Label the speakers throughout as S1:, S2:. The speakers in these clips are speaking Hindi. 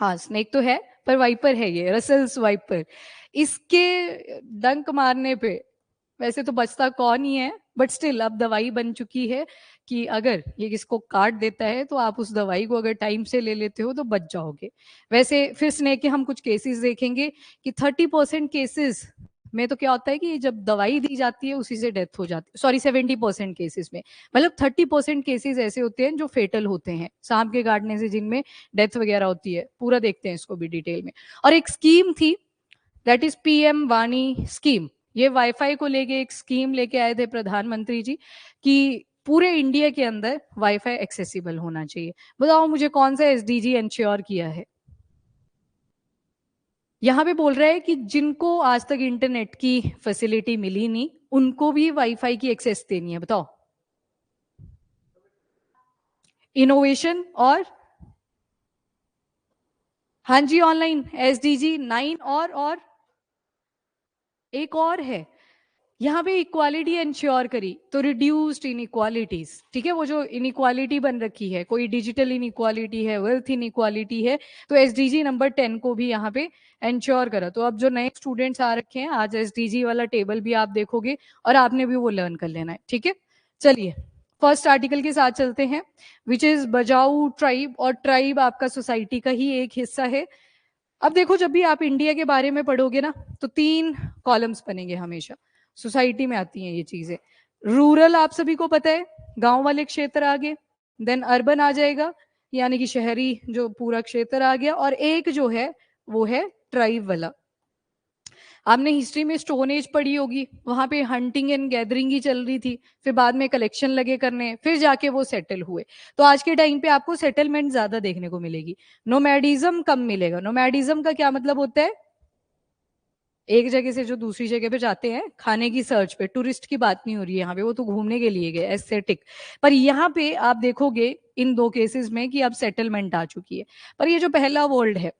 S1: हाँ स्नेक तो है, पर वाइपर है ये, रसल्स वाइपर। इसके डंक मारने पे वैसे तो बचता कौन ही है, बट स्टिल अब दवाई बन चुकी है कि अगर ये किसको काट देता है तो आप उस दवाई को अगर टाइम से ले लेते हो तो बच जाओगे। वैसे फिर स्नेक के हम कुछ केसेस देखेंगे कि 30% केसेस में तो क्या होता है कि जब दवाई दी जाती है उसी से डेथ हो जाती है, सॉरी 70% केसेस में, मतलब 30% केसेस ऐसे होते हैं जो फेटल होते हैं सांप के काटने से, जिनमें डेथ वगैरह होती है। पूरा देखते हैं इसको भी डिटेल में। और एक स्कीम थी, that is PM Vani scheme. ये वाईफाई को लेके एक स्कीम लेके आए थे प्रधानमंत्री जी कि पूरे इंडिया के अंदर वाईफाई एक्सेसिबल होना चाहिए। बताओ मुझे कौन सा एसडीजी इंश्योर किया है? यहाँ पे बोल रहा है कि जिनको आज तक इंटरनेट की फैसिलिटी मिली नहीं उनको भी वाईफाई की एक्सेस देनी है। बताओ, इनोवेशन और हाँ जी ऑनलाइन एसडीजी 9 और एक और है यहाँ पे इक्वालिटी इंश्योर करी तो रिड्यूस्ड इनइक्वालिटीज। ठीक है, वो जो इनइक्वालिटी बन रखी है, कोई डिजिटल इनइक्वालिटी है, वेल्थ इनइक्वालिटी है, तो एसडीजी नंबर 10 को भी यहाँ पे इंश्योर करा। तो अब जो नए स्टूडेंट्स आ रखे हैं आज एसडीजी वाला टेबल भी आप देखोगे और आपने भी वो लर्न कर लेना है। ठीक है, चलिए फर्स्ट आर्टिकल के साथ चलते हैं, विच इज बजाऊ ट्राइब। और ट्राइब आपका सोसाइटी का ही एक हिस्सा है। अब देखो जब भी आप इंडिया के बारे में पढ़ोगे ना तो 3 कॉलम्स बनेंगे हमेशा, सोसाइटी में आती हैं ये चीजें। रूरल आप सभी को पता है, गांव वाले क्षेत्र आगे, देन अर्बन आ जाएगा यानी कि शहरी जो पूरा क्षेत्र आ गया, और एक जो है वो है ट्राइब वाला। आपने हिस्ट्री में स्टोन एज पढ़ी होगी, वहां पे हंटिंग एंड गैदरिंग ही चल रही थी, फिर बाद में कलेक्शन लगे करने, फिर जाके वो सेटल हुए। तो आज के टाइम पे आपको सेटलमेंट ज्यादा देखने को मिलेगी, नोमैडिज्म कम मिलेगा। नोमैडिज्म का क्या मतलब होता है? एक जगह से जो दूसरी जगह पे जाते हैं खाने की सर्च पे, टूरिस्ट की बात नहीं हो रही है यहाँ पे, वो तो घूमने के लिए गए एस्थेटिक। पर यहाँ पे आप देखोगे इन 2 केसेस में कि अब सेटलमेंट आ चुकी है। पर ये जो पहला वर्ल्ड है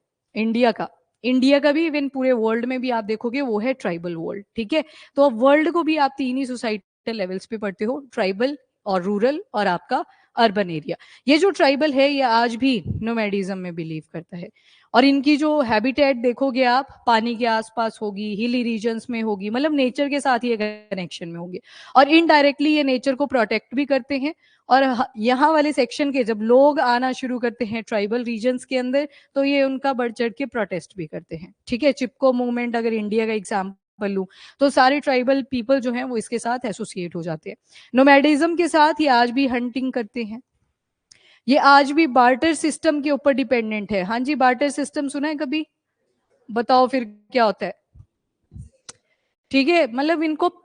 S1: इंडिया का भी, इवन पूरे वर्ल्ड में भी आप देखोगे वो है ट्राइबल वर्ल्ड। ठीक है, तो अब वर्ल्ड को भी आप 3 ही सोसाइटल लेवल्स पे पढ़ते हो, ट्राइबल और रूरल और आपका अर्बन एरिया। ये जो ट्राइबल है ये आज भी नोमैडिज्म में बिलीव करता है, और इनकी जो हैबिटेट देखोगे आप पानी के आसपास होगी, हिली रीजन्स में होगी, मतलब नेचर के साथ ये कनेक्शन में होंगे, और इनडायरेक्टली ये नेचर को प्रोटेक्ट भी करते हैं। और यहाँ वाले सेक्शन के जब लोग आना शुरू करते हैं ट्राइबल रीजन्स के अंदर तो ये उनका बढ़ चढ़ के प्रोटेस्ट भी करते हैं। ठीक है, चिपको मूवमेंट अगर इंडिया का एग्जाम्पल लूं तो सारे ट्राइबल पीपल जो हैं वो इसके साथ एसोसिएट हो जाते हैं। नोमैडिज्म के साथ ये आज भी हंटिंग करते हैं, ये आज भी बार्टर सिस्टम के ऊपर डिपेंडेंट है। हाँ जी, बार्टर सिस्टम सुना है कभी? बताओ फिर क्या होता है? ठीक है, मतलब इनको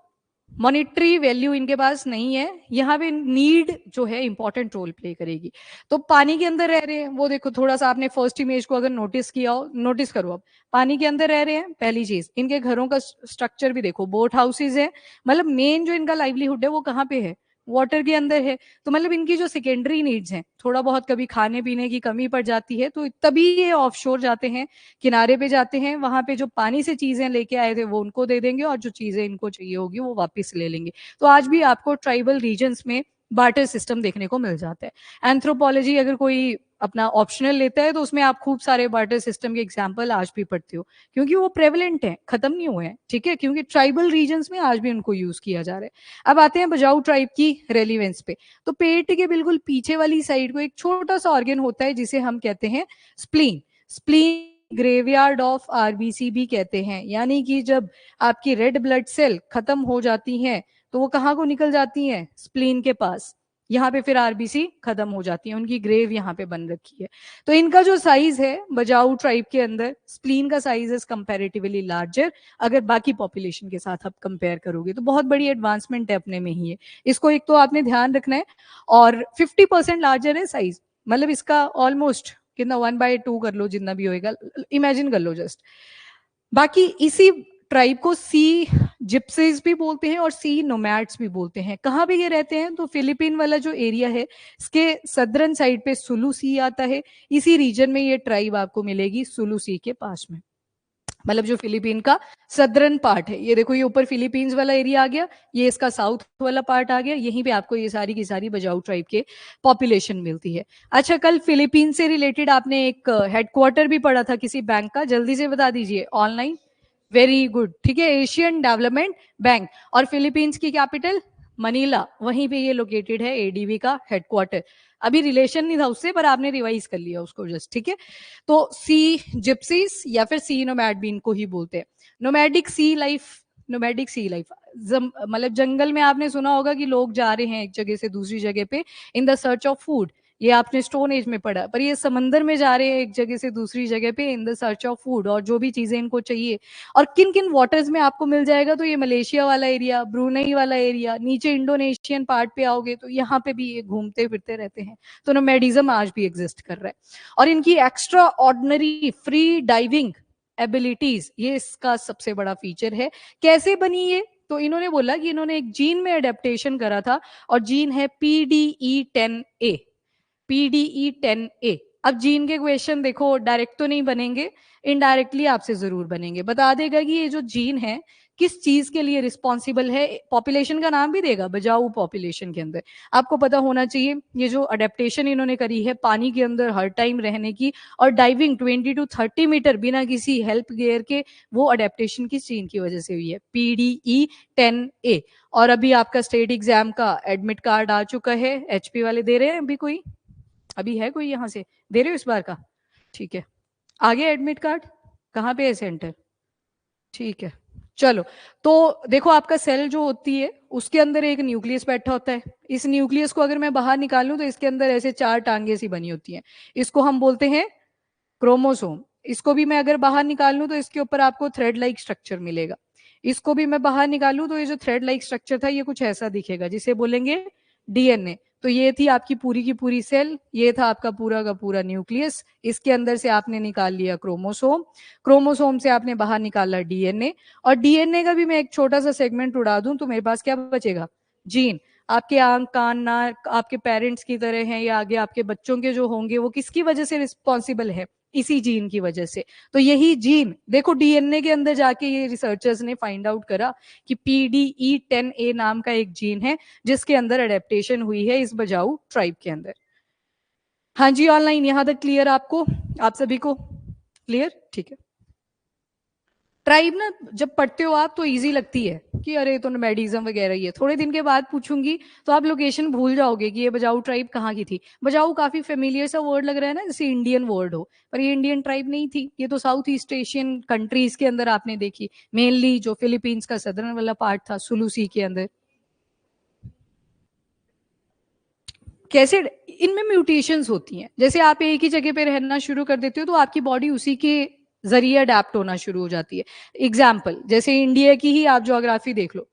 S1: मॉनिटरी वैल्यू इनके पास नहीं है, यहाँ पे नीड जो है इंपॉर्टेंट रोल प्ले करेगी। तो पानी के अंदर रह रहे हैं, वो देखो थोड़ा सा आपने फर्स्ट इमेज को अगर नोटिस किया हो, नोटिस करो। अब पानी के अंदर रह रहे हैं, पहली चीज इनके घरों का स्ट्रक्चर भी देखो, बोट हाउसेज है, मतलब मेन जो इनका लाइवलीहुड है वो कहाँ पे है? वाटर के अंदर है। तो मतलब इनकी जो सेकेंडरी नीड्स हैं, थोड़ा बहुत कभी खाने पीने की कमी पड़ जाती है तो तभी ये ऑफशोर जाते हैं, किनारे पे जाते हैं, वहां पे जो पानी से चीजें लेके आए थे वो उनको दे देंगे और जो चीजें इनको चाहिए होगी वो वापस ले लेंगे। तो आज भी आपको ट्राइबल रीजन्स में बार्टर सिस्टम देखने को मिल जाता है। एंथ्रोपोलॉजी अगर कोई अपना ऑप्शनल लेता है तो उसमें आप खूब सारे बार्टर सिस्टम के एग्जाम्पल आज भी पढ़ते हो, क्योंकि वो प्रेवलेंट है, खत्म नहीं हुए हैं। ठीक है, क्योंकि ट्राइबल रीजन्स में आज भी उनको यूज किया जा रहा है। अब आते हैं बजाऊ ट्राइब की रेलिवेंस पे। तो पेट के बिल्कुल पीछे वाली साइड को एक छोटा सा ऑर्गन होता है जिसे हम कहते हैं spleen. Spleen graveyard of RBC भी कहते हैं, यानी कि जब आपकी रेड ब्लड सेल खत्म हो जाती हैं तो वो कहाँ को निकल जाती हैं? स्प्लीन के पास। यहाँ पे फिर आरबीसी खत्म हो जाती है, उनकी ग्रेव यहाँ पे बन रखी है। तो इनका जो साइज है बजाऊ ट्राइब के अंदर, स्प्लीन का साइज इज कंपैरेटिवली लार्जर। अगर बाकी पॉपुलेशन के साथ आप कंपेयर करोगे तो बहुत बड़ी एडवांसमेंट है अपने में ही है, इसको एक तो आपने ध्यान रखना है। और 50% लार्जर है साइज, मतलब इसका ऑलमोस्ट कितना 1/2 कर लो, जितना भी होएगा इमेजिन कर लो जस्ट। बाकी इसी ट्राइब को सी जिप्सीज भी बोलते हैं और सी नोमैड्स भी बोलते हैं। कहाँ पे ये रहते हैं? तो फिलीपीन वाला जो एरिया है इसके सदर्न साइड पे सुलू सी आता है, इसी रीजन में ये ट्राइब आपको मिलेगी सुलू सी के पास में। मतलब जो फिलीपीन का सदर्न पार्ट है, ये देखो ये ऊपर फिलीपींस वाला एरिया आ गया, ये इसका साउथ वाला पार्ट आ गया, यहीं पे आपको ये सारी की सारी बजाऊ ट्राइब के पॉपुलेशन मिलती है। अच्छा, कल फिलीपीन से रिलेटेड आपने एक हेडक्वार्टर भी पढ़ा था किसी बैंक का, जल्दी से बता दीजिए ऑनलाइन। वेरी गुड, ठीक है, एशियन डेवलपमेंट बैंक। और फिलीपींस की कैपिटल मनीला, वहीं पे ये लोकेटेड है एडीबी का हेडक्वार्टर। अभी रिलेशन नहीं था उससे, पर आपने रिवाइज कर लिया उसको जस्ट, ठीक है। तो सी जिप्सीज या फिर सी नोमैड भी इनको ही बोलते हैं। नोमैडिक सी लाइफ, नोमैडिक सी लाइफ मतलब जंगल में आपने सुना होगा कि लोग जा रहे हैं एक जगह से दूसरी जगह पे in the search of food, ये आपने स्टोन एज में पढ़ा, पर ये समंदर में जा रहे हैं एक जगह से दूसरी जगह पे in the search of food, और जो भी चीजें इनको चाहिए। और किन किन वाटर्स में आपको मिल जाएगा, तो ये मलेशिया वाला एरिया, ब्रूनई वाला एरिया, नीचे इंडोनेशियन पार्ट पे आओगे तो यहाँ पे भी ये घूमते फिरते रहते हैं। तो नोमैडिज्म आज भी एग्जिस्ट कर रहा है। और इनकी extra ordinary free diving abilities, ये इसका सबसे बड़ा फीचर है। कैसे बनी ये, तो इन्होंने बोला कि इन्होंने एक जीन में अडेप्टेशन करा था, और जीन है PDE10A। PDE10A। अब जीन के क्वेश्चन देखो डायरेक्ट तो नहीं बनेंगे, इनडायरेक्टली आपसे जरूर बनेंगे। बता देगा कि ये जो जीन है किस चीज के लिए रिस्पॉन्सिबल है, पॉपुलेशन का नाम भी देगा, बजाऊ पॉपुलेशन के अंदर। आपको पता होना चाहिए ये जो अडेप्टेशन इन्होंने करी है पानी के अंदर हर टाइम रहने की, और डाइविंग 20 to 30 मीटर बिना किसी हेल्प गियर के, वो अडेप्टेशन किस जीन की वजह से हुई है, PDE10A। और अभी आपका स्टेट एग्जाम का एडमिट कार्ड आ चुका है, HP वाले दे रहे हैं अभी, कोई अभी है कोई यहाँ से दे रहे हो इस बार का? ठीक है, आगे एडमिट कार्ड कहाँ पे है सेंटर? ठीक है, चलो। तो देखो आपका सेल जो होती है उसके अंदर एक न्यूक्लियस बैठा होता है। इस न्यूक्लियस को अगर मैं बाहर निकालूं तो इसके अंदर ऐसे 4 टांगे सी बनी होती हैं, इसको हम बोलते हैं क्रोमोसोम। इसको भी मैं अगर बाहर निकालूं तो इसके ऊपर आपको थ्रेड लाइक स्ट्रक्चर मिलेगा। इसको भी मैं बाहर निकालूं तो ये जो थ्रेड लाइक स्ट्रक्चर था ये कुछ ऐसा दिखेगा, जिसे बोलेंगे DNA। तो ये थी आपकी पूरी की पूरी सेल, ये था आपका पूरा का पूरा न्यूक्लियस। इसके अंदर से आपने निकाल लिया क्रोमोसोम, क्रोमोसोम से आपने बाहर निकाला DNA, और DNA का भी मैं एक छोटा सा सेगमेंट उड़ा दूं तो मेरे पास क्या बचेगा, जीन। आपके आंख कान नाक आपके पेरेंट्स की तरह हैं, या आगे आपके बच्चों के जो होंगे वो किसकी वजह से रिस्पॉन्सिबल है, इसी जीन की वजह से। तो यही जीन देखो DNA के अंदर जाके ये रिसर्चर्स ने फाइंड आउट करा कि PDE10A नाम का एक जीन है जिसके अंदर अडेप्टेशन हुई है इस बजाऊ ट्राइब के अंदर। हाँ जी, ऑनलाइन यहां तक क्लियर आपको, आप सभी को क्लियर? ठीक है। ट्राइब ना जब पढ़ते हो आप तो इजी लगती है कि अरे तो नोमैडिज्म वगैरह ही है, थोड़े दिन के बाद पूछूंगी तो आप लोकेशन भूल जाओगे कि ये बजाऊ ट्राइब कहाँ की थी। बजाऊ काफी फेमिलियर सा वर्ड लग रहा है ना, जैसे इंडियन वर्ड हो, पर ये इंडियन ट्राइब नहीं थी, ये तो साउथ ईस्ट एशियन कंट्रीज के अंदर आपने देखी, मेनली जो फिलीपींस का सदर्न वाला पार्ट था सुलू सी के अंदर। कैसे इनमें म्यूटेशंस होती हैं, जैसे आप एक ही जगह पे रहना शुरू कर देते हो तो आपकी बॉडी उसी के जरिए अडेप्ट होना शुरू हो जाती है। एग्जाम्पल जैसे इंडिया की ही आप ज्योग्राफी देख लो,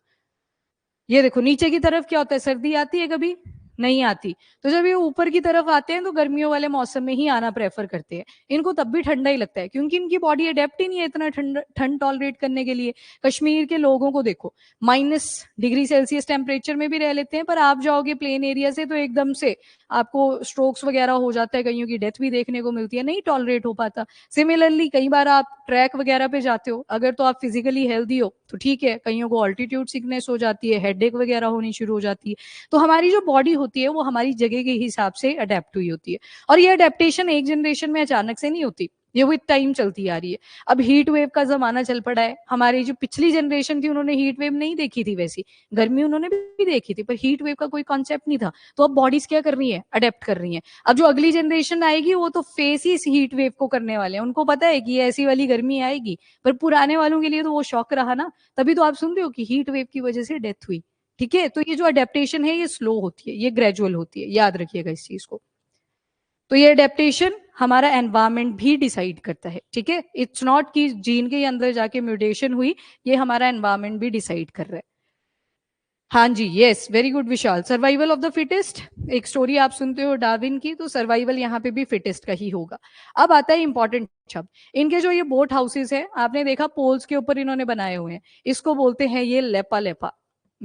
S1: ये देखो नीचे की तरफ क्या होता है, सर्दी आती है कभी नहीं आती, तो जब ये ऊपर की तरफ आते हैं तो गर्मियों वाले मौसम में ही आना प्रेफर करते हैं। इनको तब भी ठंडा ही लगता है क्योंकि इनकी बॉडी अडेप्ट ही नहीं है इतना ठंड टॉलरेट करने के लिए। कश्मीर के लोगों को देखो -डिग्री सेल्सियस टेम्परेचर में भी रह लेते हैं, पर आप जाओगे प्लेन एरिया से तो एकदम से आपको स्ट्रोक्स वगैरह हो जाता है, कईयों की डेथ भी देखने को मिलती है, नहीं टॉलरेट हो पाता। सिमिलरली कई बार आप ट्रैक वगैरह पे जाते हो, अगर तो आप फिजिकली हेल्दी हो तो ठीक है, कईयों को ऑल्टीट्यूड सिकनेस हो जाती है, हेडेक वगैरह होनी शुरू हो जाती है। तो हमारी जो बॉडी होती है वो हमारी जगह के हिसाब से अडेप्ट हुई होती है, और ये अडेप्टेशन एक जनरेशन में अचानक से नहीं होती, ये विद टाइम चलती आ रही है। अब हीट वेव का जमाना चल पड़ा है, हमारी जो पिछली जनरेशन थी उन्होंने हीट वेव नहीं देखी थी, वैसी गर्मी उन्होंने भी देखी थी, पर हीट वेव का कोई कॉन्सेप्ट नहीं था। तो अब बॉडीज क्या कर रही है, अडेप्ट कर रही है। अब जो अगली जनरेशन आएगी वो तो फेस ही इस हीट वेव को करने वाले हैं, उनको पता है कि ऐसी वाली गर्मी आएगी, पर पुराने वालों के लिए तो वो शौक रहा ना, तभी तो आप सुन रहे हो कि हीट वेव की वजह से डेथ हुई। ठीक है, तो ये जो अडेप्टेशन है ये स्लो होती है, ये ग्रेजुअल होती है, याद रखिएगा इस चीज को। तो ये अडेप्टेशन हमारा एनवायरमेंट भी डिसाइड करता है, ठीक है, इट्स नॉट कि जीन के अंदर जाके म्यूटेशन हुई, ये हमारा एनवायरमेंट भी डिसाइड कर रहा है। हाँ जी, yes, very good Vishal. Survival of the fittest, एक स्टोरी आप सुनते हो डार्विन की, तो सर्वाइवल यहाँ पे भी फिटेस्ट का ही होगा। अब आता है इंपॉर्टेंट शब्द, इनके जो ये बोट हाउसेस है आपने देखा पोल्स के ऊपर इन्होंने बनाए हुए हैं, इसको बोलते हैं ये लेपा लेपा।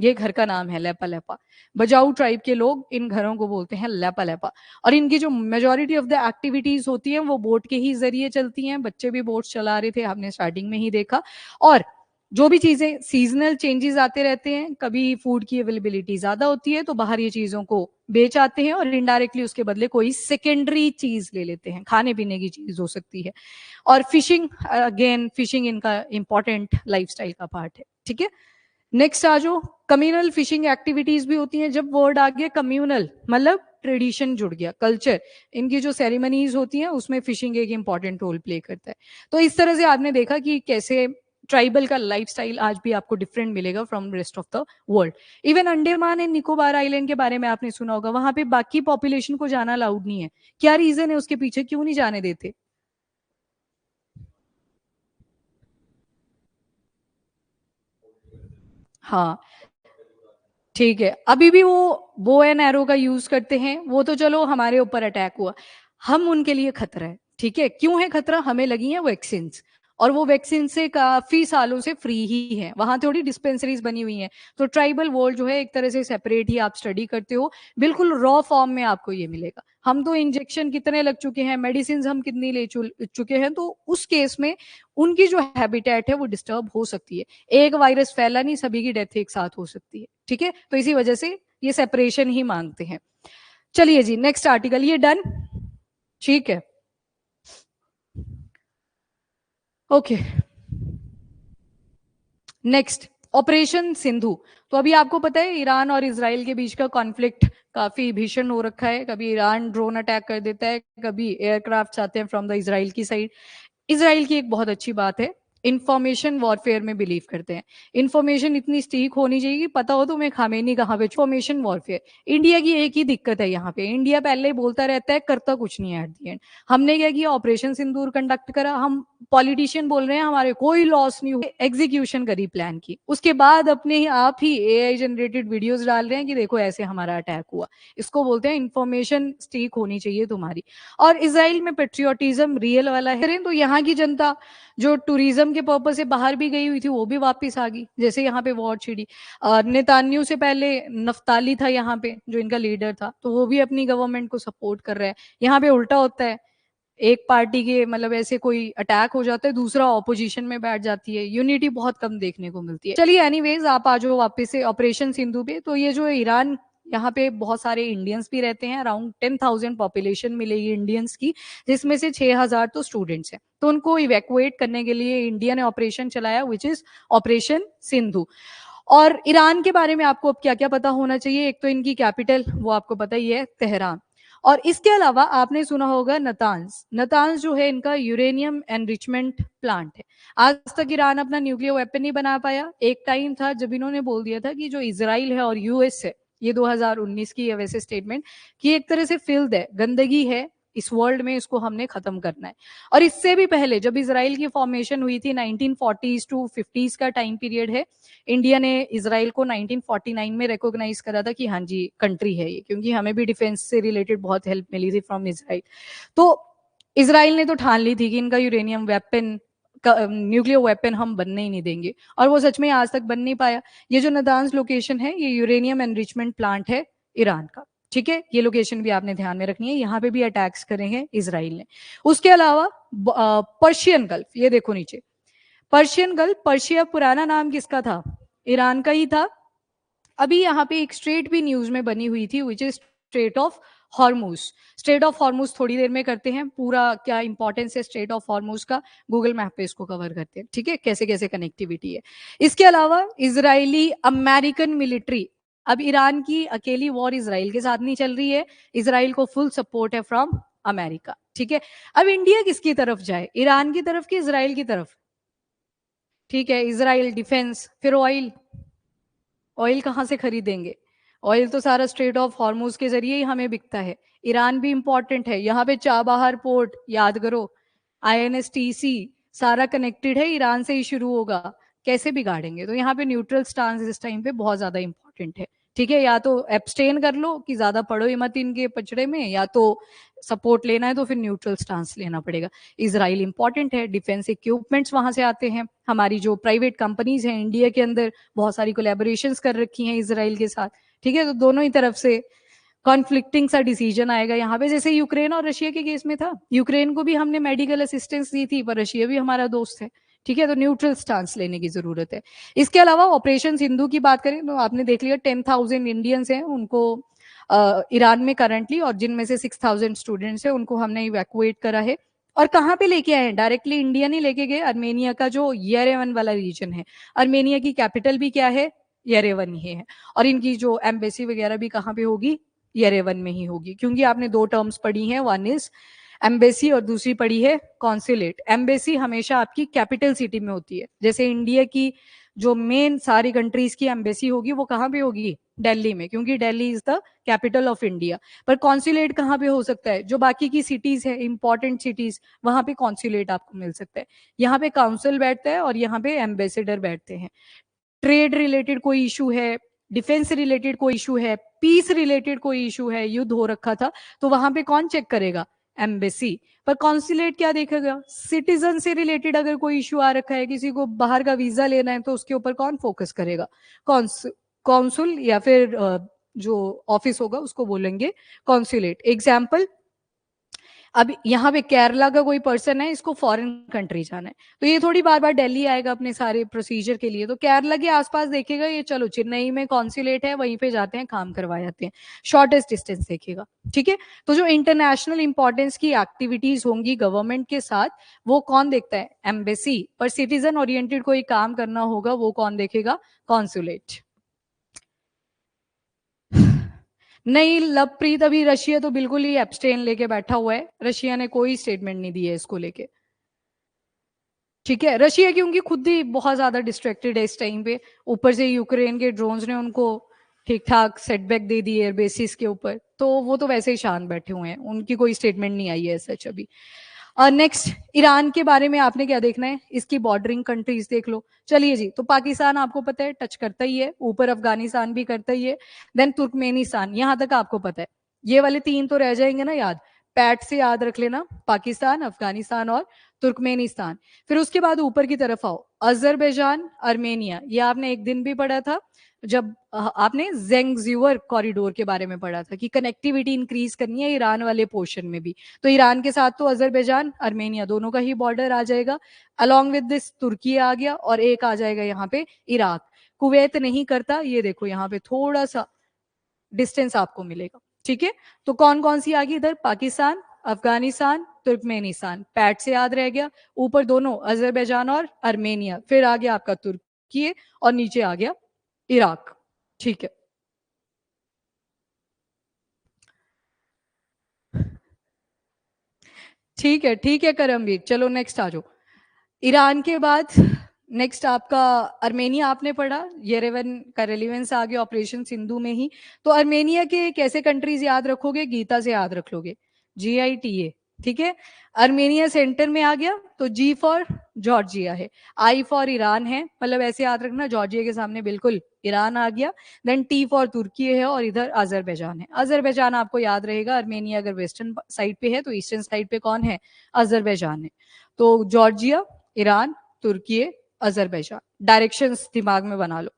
S1: ये घर का नाम है लेपा लेपा। बजाऊ ट्राइब के लोग इन घरों को बोलते हैं लेपा लेपा। और इनकी जो मेजोरिटी ऑफ द एक्टिविटीज होती हैं वो बोट के ही जरिए चलती हैं। बच्चे भी बोट चला रहे थे, हमने स्टार्टिंग में ही देखा। और जो भी चीजें सीजनल चेंजेस आते रहते हैं, कभी फूड की अवेलेबिलिटी ज्यादा होती है तो बाहर ये चीजों को बेच आते हैं और इनडायरेक्टली उसके बदले कोई सेकेंडरी चीज ले लेते हैं, खाने पीने की चीज हो सकती है। और फिशिंग, अगेन फिशिंग इनका इंपॉर्टेंट लाइफस्टाइल का पार्ट है। ठीक है, नेक्स्ट आ जाओ। कम्युनल फिशिंग एक्टिविटीज भी होती हैं। जब वर्ड आ गया कम्युनल, मतलब ट्रेडिशन जुड़ गया, कल्चर। इनकी जो सेरेमनीज होती हैं उसमें फिशिंग एक इंपॉर्टेंट रोल प्ले करता है। तो इस तरह से आपने देखा कि कैसे ट्राइबल का लाइफस्टाइल आज भी आपको डिफरेंट मिलेगा from rest of the world. Even Andaman and Nicobar island के बारे में आपने सुना होगा, वहां पे बाकी पॉपुलेशन को जाना अलाउड नहीं है। क्या रीजन है उसके पीछे, क्यों नहीं जाने देते? हाँ, ठीक है। अभी भी वो बो एंड एरो का यूज करते हैं, वो तो चलो हमारे ऊपर अटैक हुआ, हम उनके लिए खतरा है। ठीक है, क्यों है खतरा? हमें लगी है वैक्सीन, और वो वैक्सीन से काफी सालों से फ्री ही है, वहां थोड़ी डिस्पेंसरीज बनी हुई हैं। तो ट्राइबल वर्ल्ड जो है एक तरह से सेपरेट ही आप स्टडी करते हो, बिल्कुल रॉ फॉर्म में आपको ये मिलेगा। हम तो इंजेक्शन कितने लग चुके हैं, मेडिसिन हम कितनी ले चुके हैं, तो उस केस में उनकी जो हैबिटेट है वो डिस्टर्ब हो सकती है। एक वायरस फैला नहीं, सभी की डेथ एक साथ हो सकती है। ठीक है, तो इसी वजह से ये सेपरेशन ही मांगते हैं। चलिए जी, नेक्स्ट आर्टिकल, ये डन। ठीक है, ओके। Next, operation Sindhu. तो अभी आपको पता है ईरान और इसराइल के बीच का कॉन्फ्लिक्ट काफी भीषण हो रखा है। कभी ईरान ड्रोन अटैक कर देता है, कभी एयरक्राफ्ट आते हैं फ्रॉम द इसराइल की साइड। इसराइल की एक बहुत अच्छी बात है, इंफॉर्मेशन वॉरफेयर में बिलीव करते हैं। इंफॉर्मेशन इतनी स्टीक होनी चाहिए कि पता हो तुम्हें खामेनी कहाँ पे। इंफॉर्मेशन वॉरफेयर, इंडिया की एक ही दिक्कत है यहाँ पे, इंडिया पहले बोलता रहता है, करता कुछ नहीं है एट दी एंड। हमने क्या किया, ऑपरेशन सिंदूर कंडक्ट करा, हम पॉलिटिशियन बोल रहे हैं हमारे कोई लॉस नहीं हुआ, एग्जीक्यूशन करी प्लान की, उसके बाद अपने ही आप ही एआई जनरेटेड वीडियोस डाल रहे हैं कि देखो ऐसे हमारा अटैक हुआ। इसको बोलते हैं इंफॉर्मेशन स्टीक होनी चाहिए तुम्हारी। और इसराइल में पेट्रियोटिज्म रियल वाला है तो यहाँ की जनता जो टूरिज्म के पर्पज से बाहर भी गई हुई थी वो भी वापस आ गई, जैसे यहाँ पे वॉर छिड़ी। नेतान्याहू से पहले नफ्ताली था यहाँ पे जो इनका लीडर था, तो वो भी अपनी गवर्नमेंट को सपोर्ट कर रहा है। यहाँ पे उल्टा होता है, एक पार्टी के मतलब ऐसे कोई अटैक हो जाता है, दूसरा ऑपोजिशन में बैठ जाती है, यूनिटी बहुत कम देखने को मिलती है। चलिए एनीवेज, आप आ जाओ वापस से ऑपरेशन सिंधु पे। तो ये जो ईरान, यहाँ पे बहुत सारे इंडियंस भी रहते हैं, अराउंड 10,000 पॉपुलेशन मिलेगी इंडियंस की, जिसमें से 6,000 तो स्टूडेंट्स हैं। तो उनको इवैक्यूएट करने के लिए इंडिया ने ऑपरेशन चलाया, विच इज ऑपरेशन सिंधु। और ईरान के बारे में आपको अब क्या क्या पता होना चाहिए, एक तो इनकी कैपिटल वो आपको पता ही है, तेहरान। और इसके अलावा आपने सुना होगा नतान्स। नतान्स जो है इनका यूरेनियम एनरिचमेंट प्लांट है। आज तक ईरान अपना न्यूक्लियर वेपन नहीं बना पाया। एक टाइम था जब इन्होंने बोल दिया था कि जो इसराइल है और यूएस है, ये 2019 की है वैसे स्टेटमेंट, कि एक तरह से फिल्द है, गंदगी है इस वर्ल्ड में, इसको हमने खत्म करना है। और इससे भी पहले जब इसराइल की फॉर्मेशन हुई थी, 1940s टू 50s का टाइम पीरियड है, इंडिया ने इसराइल को 1949 में रिकॉग्नाइज करा था कि हाँ जी कंट्री है ये, क्योंकि हमें भी डिफेंस से रिलेटेड बहुत हेल्प मिली थी फ्रॉम इसराइल। तो इसराइल ने तो ठान ली थी कि इनका यूरेनियम वेपन, न्यूक्लियर वेपन हम बनने ही नहीं देंगे, और वो सच में आज तक बन नहीं पाया। ये जो नदान्स लोकेशन है, ये यूरेनियम एनरिचमेंट प्लांट है ईरान का। ठीक है, ये लोकेशन भी आपने ध्यान में रखनी है, यहाँ पे भी अटैक्स करे हैं इसराइल ने। उसके अलावा पर्शियन गल्फ, ये देखो नीचे, पर्शियन गल्फ, पर्शिया पुराना नाम किसका था? ईरान का ही था। अभी यहाँ पे एक स्ट्रेट भी न्यूज में बनी हुई थी, विच is strait of Hormuz. Straight of Hormuz थोड़ी देर में करते हैं, पूरा क्या इंपॉर्टेंस है स्ट्रेट ऑफ हॉर्मूज का, गूगल मैप पे इसको कवर करते हैं। ठीक है, कैसे कैसे कनेक्टिविटी है। इसके अलावा इसराइली अमेरिकन मिलिट्री, अब ईरान की अकेली वॉर इसराइल के साथ नहीं चल रही है, इसराइल को फुल सपोर्ट है फ्रॉम अमेरिका। ठीक है, अब इंडिया किसकी तरफ जाए, ईरान की तरफ कि इसराइल की तरफ? ठीक है, इसराइल डिफेंस, फिर ऑयल, ऑयल कहाँ से खरीदेंगे? ऑयल तो सारा स्ट्रेट ऑफ हॉर्मूज के जरिए ही हमें बिकता है। ईरान भी इंपॉर्टेंट है, यहाँ पे चाबहार पोर्ट याद करो, आईएनएसटीसी सारा कनेक्टेड है, ईरान से ही शुरू होगा, कैसे बिगाड़ेंगे? तो यहाँ पे न्यूट्रल स्टांस इस टाइम पे बहुत ज्यादा इंपॉर्टेंट है। ठीक है, या तो एब्सटेन कर लो कि ज्यादा पढ़ो ही मत इनके पचड़े में, या तो सपोर्ट लेना है तो फिर न्यूट्रल स्टांस लेना पड़ेगा। इसराइल इंपॉर्टेंट है, डिफेंस इक्विपमेंट्स वहां से आते हैं, हमारी जो प्राइवेट कंपनीज हैं इंडिया के अंदर बहुत सारी कोलैबोरेशंस कर रखी हैं इसराइल के साथ, ठीक है। तो दोनों ही तरफ से कॉन्फ्लिक्टिंग सा डिसीजन आएगा यहाँ पे, जैसे यूक्रेन और रशिया के केस में था। यूक्रेन को भी हमने मेडिकल असिस्टेंस दी थी, पर रशिया भी हमारा दोस्त है, ठीक है। तो न्यूट्रल स्टांस लेने की जरूरत है। इसके अलावा ऑपरेशन सिंधु की बात करें तो आपने देख लिया 10,000 इंडियंस हैं उनको ईरान में करंटली, और जिनमें से 6,000 स्टूडेंट्स हैं उनको हमने इवैक्यूएट करा है। और कहाँ पे लेके आए हैं? डायरेक्टली इंडिया नहीं लेके गए, अर्मेनिया का जो येरेवन वाला रीजन है, अर्मेनिया की कैपिटल भी क्या है? येरेवन ही है। और इनकी जो एम्बेसी वगैरह भी कहाँ पे होगी? येरेवन में ही होगी, क्योंकि आपने दो टर्म्स पढ़ी हैं, वन इज एम्बेसी और दूसरी पढ़ी है कॉन्सुलेट। एम्बेसी हमेशा आपकी कैपिटल सिटी में होती है, जैसे इंडिया की जो मेन सारी कंट्रीज की एम्बेसी होगी वो कहाँ पे होगी? दिल्ली में, क्योंकि Delhi is the capital of India. पर कॉन्सुलेट कहाँ पे हो सकता है? जो बाकी की सिटीज है, इंपॉर्टेंट सिटीज, वहां पे कॉन्सुलेट आपको मिल सकता है। यहाँ पे काउंसिल बैठता है और यहाँ पे एम्बेसडर बैठते हैं। ट्रेड रिलेटेड कोई इशू है, डिफेंस रिलेटेड कोई इशू है, पीस रिलेटेड कोई इशू है, युद्ध हो रखा था, तो वहां पे कौन चेक करेगा? एम्बेसी। पर कॉन्सुलेट क्या देखेगा? सिटीजन से रिलेटेड अगर कोई इशू आ रखा है, किसी को बाहर का वीजा लेना है, तो उसके ऊपर कौन फोकस करेगा? कॉन्सुल, या फिर जो ऑफिस होगा उसको बोलेंगे कॉन्सुलेट। एग्जाम्पल, अब यहाँ पे केरला का कोई पर्सन है, इसको फॉरेन कंट्री जाना है, तो ये थोड़ी बार बार दिल्ली आएगा अपने सारे प्रोसीजर के लिए, तो केरला के आसपास देखेगा ये, चलो चेन्नई में कॉन्सुलेट है, वहीं पे जाते हैं, काम करवा जाते हैं, शॉर्टेस्ट डिस्टेंस देखेगा, ठीक है। तो जो इंटरनेशनल इंपॉर्टेंस की एक्टिविटीज होंगी गवर्नमेंट के साथ, वो कौन देखता है? एम्बेसी। पर सिटीजन ओरिएंटेड कोई काम करना होगा, वो कौन देखेगा? कॉन्सुलेट। नहीं लवप्रीत, अभी रशिया तो बिल्कुल ही एब्सटेन लेके बैठा हुआ है, रशिया ने कोई स्टेटमेंट नहीं दी है इसको लेके, ठीक है। रशिया क्योंकि खुद ही बहुत ज्यादा डिस्ट्रैक्टेड है इस टाइम पे, ऊपर से यूक्रेन के ड्रोन्स ने उनको ठीक ठाक सेटबैक दे दी एयर बेसिस के ऊपर, तो वो तो वैसे ही शांत बैठे हुए हैं, उनकी कोई स्टेटमेंट नहीं आई है सच अभी। नेक्स्ट, ईरान के बारे में आपने क्या देखना है? इसकी बॉर्डरिंग कंट्रीज देख लो। चलिए जी, तो पाकिस्तान आपको पता है टच करता ही है, ऊपर अफगानिस्तान भी करता ही है, देन तुर्कमेनिस्तान, यहां तक आपको पता है। ये वाले तीन तो रह जाएंगे ना याद, पैट से याद रख लेना, पाकिस्तान, अफगानिस्तान और तुर्कमेनिस्तान। फिर उसके बाद ऊपर की तरफ आओ, अजरबैजान, अर्मेनिया, ये आपने एक दिन भी पढ़ा था जब आपने ज़ेंगज़्यूर कॉरिडोर के बारे में पढ़ा था कि कनेक्टिविटी इंक्रीज करनी है ईरान वाले पोर्शन में भी, तो ईरान के साथ तो अजरबैजान, अर्मेनिया दोनों का ही बॉर्डर आ जाएगा। अलोंग विद दिस तुर्की आ गया, और एक आ जाएगा यहाँ पे इराक। कुवैत नहीं करता, ये देखो यहाँ पे थोड़ा सा डिस्टेंस आपको मिलेगा, ठीक है। तो कौन कौन सी आ गई इधर? पाकिस्तान, अफगानिस्तान, तुर्कमेनिस्तान, पैट से याद रह गया, ऊपर दोनों अजरबैजान और अर्मेनिया, फिर आ गया आपका तुर्की, और नीचे आ गया इराक, ठीक है। ठीक है करमवीर, चलो नेक्स्ट आ जाओ। ईरान के बाद नेक्स्ट आपका अर्मेनिया आपने पढ़ा, येरेवन का रेलिवेंस आ गया ऑपरेशन सिंधु में ही। तो अर्मेनिया के कैसे कंट्रीज याद रखोगे? गीता से याद रख लोगे, GITA, ठीक है। अर्मेनिया सेंटर में आ गया, तो G फॉर जॉर्जिया है, I फॉर ईरान है, मतलब ऐसे याद रखना, जॉर्जिया के सामने बिल्कुल ईरान आ गया, देन T फॉर तुर्की है, और इधर अजरबैजान है। अजरबैजान आपको याद रहेगा, अर्मेनिया अगर वेस्टर्न साइड पे है तो ईस्टर्न साइड पे कौन है? अजरबैजान है। तो जॉर्जिया, ईरान, तुर्की, अजरबैजान, डायरेक्शंस दिमाग में बना लो,